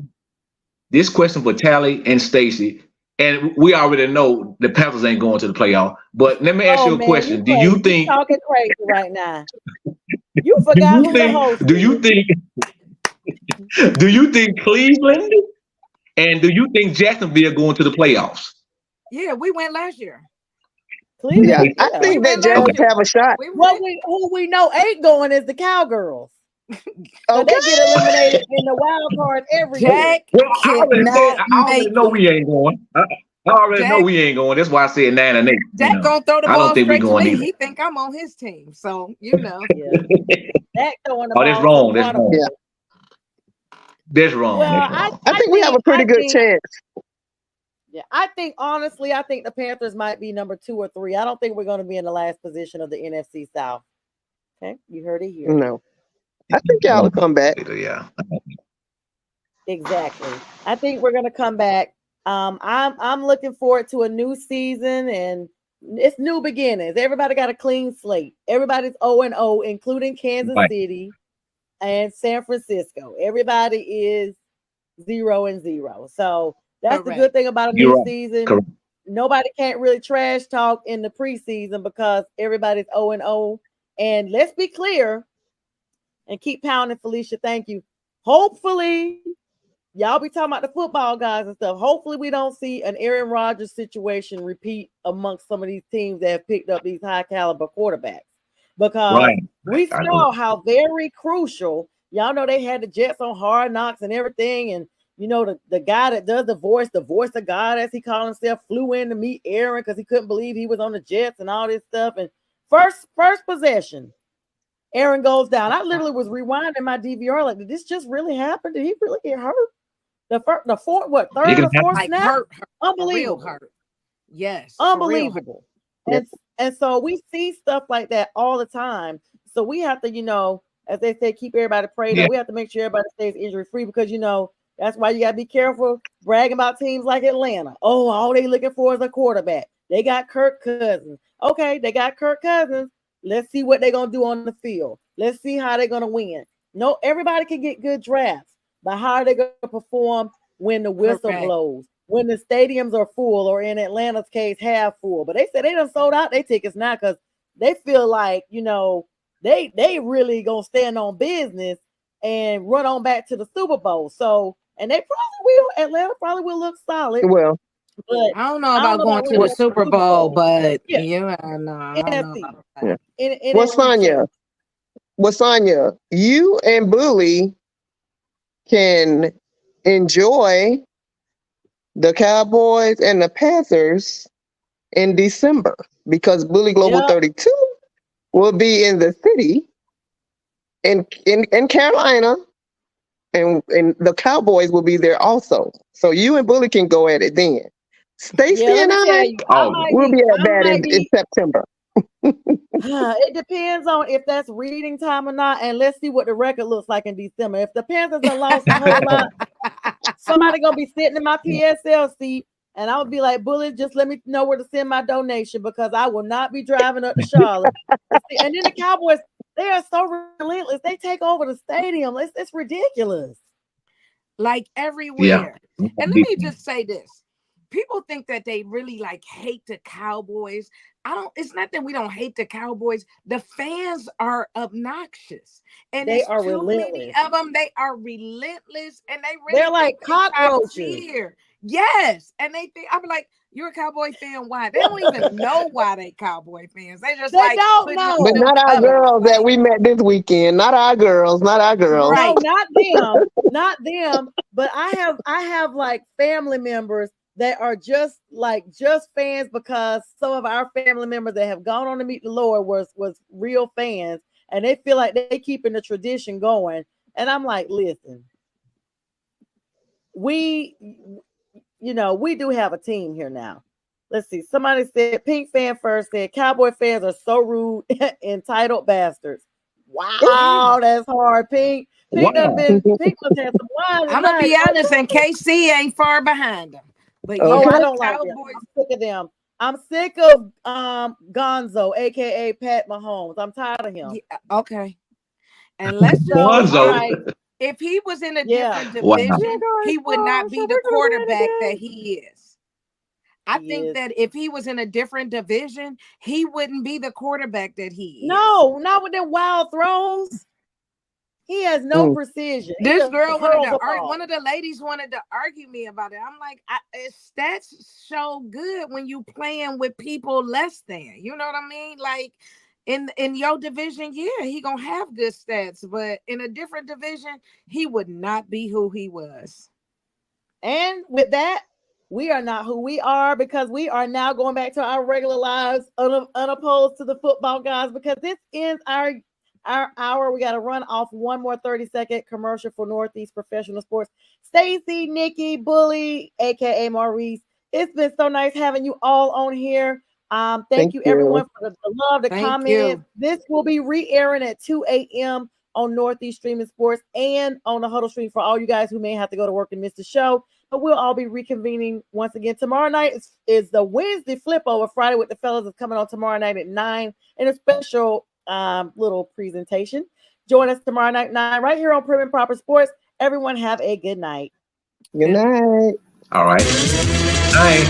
[SPEAKER 5] and Stacey. And we already know the Panthers ain't going to the playoff. But let me ask you a question. Do you think
[SPEAKER 3] you're talking crazy right now? You forgot who the host is.
[SPEAKER 5] Do you think Cleveland and do you think Jacksonville going to the playoffs?
[SPEAKER 4] Yeah, we went last year.
[SPEAKER 3] Cleveland,
[SPEAKER 6] yeah. I think that Jags have a shot.
[SPEAKER 3] Who we know ain't going is the Cowgirls. So they get eliminated in the wild card every year.
[SPEAKER 5] Well, I already know we ain't going. I already know we ain't going. That's why I said 9-8.
[SPEAKER 4] Jack gonna throw the ball straight to me. He think I'm on his team, so
[SPEAKER 3] Yeah. Jack throwing the ball.
[SPEAKER 5] That's wrong.
[SPEAKER 6] Yeah.
[SPEAKER 5] That's wrong.
[SPEAKER 3] Well,
[SPEAKER 6] I think we have a pretty good chance.
[SPEAKER 3] Yeah, I think honestly, I think the Panthers might be number 2 or 3. I don't think we're going to be in the last position of the NFC South. Okay, you heard it here.
[SPEAKER 6] No, I think y'all will come back.
[SPEAKER 5] Yeah,
[SPEAKER 3] exactly. I think we're going to come back. I'm looking forward to a new season and it's new beginnings. Everybody got a clean slate. Everybody's 0-0, including Kansas City and San Francisco. Everybody is 0-0. So that's the
[SPEAKER 4] Correct.
[SPEAKER 3] good thing about a
[SPEAKER 5] You're
[SPEAKER 3] new
[SPEAKER 5] right.
[SPEAKER 3] season.
[SPEAKER 5] Correct.
[SPEAKER 3] Nobody can't really trash talk in the preseason because everybody's 0-0. And let's be clear and keep pounding, Felicia. Thank you. Hopefully, y'all be talking about the football guys and stuff. Hopefully, we don't see an Aaron Rodgers situation repeat amongst some of these teams that have picked up these high caliber quarterbacks because
[SPEAKER 5] Right.
[SPEAKER 3] we
[SPEAKER 5] I
[SPEAKER 3] saw
[SPEAKER 5] know.
[SPEAKER 3] how very crucial. Y'all know they had the Jets on Hard Knocks and everything, and the guy that does the voice of God, as he called himself, flew in to meet Aaron because he couldn't believe he was on the Jets and all this stuff. And first possession, Aaron goes down. I literally was rewinding my DVR like, did this just really happen? Did he really get hurt? The fourth,
[SPEAKER 5] It
[SPEAKER 3] third
[SPEAKER 5] can
[SPEAKER 3] or
[SPEAKER 5] happen.
[SPEAKER 3] fourth
[SPEAKER 4] Like
[SPEAKER 3] snap?
[SPEAKER 4] hurt, for real
[SPEAKER 3] Unbelievable.
[SPEAKER 4] hurt. Yes, for real hurt.
[SPEAKER 3] Unbelievable. And so we see stuff like that all the time. So we have to, as they say, keep everybody prayed
[SPEAKER 5] Yeah.
[SPEAKER 3] up. We have to make sure everybody stays injury free because that's why you gotta be careful bragging about teams like Atlanta. Oh, all they looking for is a quarterback. They got Kirk Cousins. Okay, they got Kirk Cousins. Let's see what they're gonna do on the field. Let's see how they're gonna win. No, everybody can get good drafts, but how are they gonna perform when the whistle
[SPEAKER 4] Correct.
[SPEAKER 3] blows? When the stadiums are full, or in Atlanta's case, half full. But they said they done sold out their tickets now because they feel like, they really gonna stand on business and run on back to the Super Bowl. So, and they probably will. Atlanta probably will look solid,
[SPEAKER 6] Well,
[SPEAKER 3] but
[SPEAKER 4] I don't know
[SPEAKER 3] I don't
[SPEAKER 4] about
[SPEAKER 3] know
[SPEAKER 4] going
[SPEAKER 3] about
[SPEAKER 4] to
[SPEAKER 3] winning
[SPEAKER 4] the
[SPEAKER 3] the
[SPEAKER 4] Super
[SPEAKER 3] Super
[SPEAKER 4] Bowl,
[SPEAKER 3] Bowl.
[SPEAKER 4] but
[SPEAKER 3] Yeah,
[SPEAKER 4] yeah, no, I don't know
[SPEAKER 3] NFC.
[SPEAKER 4] about
[SPEAKER 6] yeah.
[SPEAKER 4] that.
[SPEAKER 3] In
[SPEAKER 6] Well,
[SPEAKER 3] that week
[SPEAKER 6] Sonya,
[SPEAKER 3] too.
[SPEAKER 6] Sonya, you and Bully can enjoy the Cowboys and the Panthers in December because Bully Global
[SPEAKER 3] Yep.
[SPEAKER 6] 32 will be in the city in Carolina, and the Cowboys will be there also. So you and Bully can go at it then.
[SPEAKER 3] Yeah,
[SPEAKER 6] Stacy
[SPEAKER 3] let
[SPEAKER 6] and
[SPEAKER 3] me tell
[SPEAKER 6] I
[SPEAKER 3] you,
[SPEAKER 5] Oh,
[SPEAKER 6] will be at
[SPEAKER 3] I
[SPEAKER 6] that
[SPEAKER 3] might
[SPEAKER 6] in
[SPEAKER 3] be.
[SPEAKER 6] September.
[SPEAKER 3] It depends on if that's reading time or not, and let's see what the record looks like in December. If the Panthers have lost a whole lot, somebody gonna be sitting in my PSL seat, and I'll be like, "Bullet, just let me know where to send my donation because I will not be driving up to Charlotte." And then the Cowboys, they are so relentless; they take over the stadium. It's ridiculous.
[SPEAKER 4] Like
[SPEAKER 5] yeah.
[SPEAKER 4] everywhere. And let me just say this. People think that they really like hate the Cowboys. It's not that we don't hate the Cowboys. The fans are obnoxious. And
[SPEAKER 3] They
[SPEAKER 4] it's
[SPEAKER 3] are
[SPEAKER 4] too many
[SPEAKER 3] relentless.
[SPEAKER 4] of them. They are relentless and they
[SPEAKER 3] They're
[SPEAKER 4] really
[SPEAKER 3] like
[SPEAKER 4] think they top
[SPEAKER 3] cockroaches.
[SPEAKER 4] tier. Yes. And they think, I'm like, you're a Cowboy fan. Why? They don't even know why they Cowboy fans. They just
[SPEAKER 3] They
[SPEAKER 4] like
[SPEAKER 3] don't
[SPEAKER 4] putting on
[SPEAKER 6] But
[SPEAKER 3] know.
[SPEAKER 4] them
[SPEAKER 6] not our
[SPEAKER 4] colors.
[SPEAKER 6] girls that
[SPEAKER 4] Like,
[SPEAKER 6] we met this weekend. Not our girls. Not our girls.
[SPEAKER 3] No,
[SPEAKER 4] right.
[SPEAKER 3] not them, not them. But I have like family members that are just fans because some of our family members that have gone on to meet the Lord was real fans, and they feel like they keeping the tradition going. And I'm like, listen, we we do have a team here now. Let's see. Somebody said Pink fan first said Cowboy fans are so rude, entitled bastards. Wow, that's hard. Pink done
[SPEAKER 5] Wow.
[SPEAKER 3] been Pink must have some wine
[SPEAKER 4] I'm gonna
[SPEAKER 3] tonight.
[SPEAKER 4] be honest, and KC ain't far behind them. But
[SPEAKER 3] Oh,
[SPEAKER 4] yeah,
[SPEAKER 3] I
[SPEAKER 6] Okay.
[SPEAKER 4] the
[SPEAKER 3] don't like them.
[SPEAKER 4] Cowboys.
[SPEAKER 3] I'm sick of them. I'm sick of Gonzo, aka Pat Mahomes. I'm tired of him.
[SPEAKER 4] Yeah, okay. And let's just
[SPEAKER 3] So,
[SPEAKER 4] be
[SPEAKER 3] all
[SPEAKER 5] Lonzo.
[SPEAKER 3] right,
[SPEAKER 4] honest. If he was in a
[SPEAKER 3] yeah,
[SPEAKER 4] different
[SPEAKER 5] Wow.
[SPEAKER 6] Yeah,
[SPEAKER 4] division,
[SPEAKER 6] guys.
[SPEAKER 4] he would not
[SPEAKER 6] So
[SPEAKER 4] be the
[SPEAKER 6] we're gonna win
[SPEAKER 4] quarterback that
[SPEAKER 6] again.
[SPEAKER 4] he is. I
[SPEAKER 3] he
[SPEAKER 4] think
[SPEAKER 3] is.
[SPEAKER 4] that if he was in a different division, he wouldn't be the quarterback that he is.
[SPEAKER 3] No, not with them wild throws. He has no
[SPEAKER 6] Mm.
[SPEAKER 3] precision. He
[SPEAKER 4] This
[SPEAKER 3] just
[SPEAKER 4] girl wanted
[SPEAKER 3] hurls
[SPEAKER 4] to
[SPEAKER 3] the
[SPEAKER 4] argue.
[SPEAKER 3] ball.
[SPEAKER 4] One of the ladies wanted to argue me about it. I'm like, stats show good when you playing with people less than. You know what I mean? Like in your division, yeah, he gonna have good stats, but in a different division, he would not be who he was.
[SPEAKER 3] And with that, we are not who we are because we are now going back to our regular lives unopposed to the football guys because this ends our hour. We got to run off one more 30-second commercial for Northeast Professional Sports. Stacy, Nikki, Bully, aka Maurice. It's been so nice having you all on here. Thank
[SPEAKER 6] Thank
[SPEAKER 3] you
[SPEAKER 6] you.
[SPEAKER 3] everyone for the love, the
[SPEAKER 4] Thank
[SPEAKER 3] comments.
[SPEAKER 4] you.
[SPEAKER 3] This will be re-airing at 2 a.m. on Northeast Streaming Sports and on the Huddle Stream for all you guys who may have to go to work and miss the show. But we'll all be reconvening once again. Tomorrow night is the Wednesday flip over. Friday with the fellas is coming on tomorrow night at 9 in a special little presentation. Join us tomorrow night 9 right here on Prim and Proper Sports. Everyone have a good night.
[SPEAKER 6] Good night.
[SPEAKER 5] All right. Night.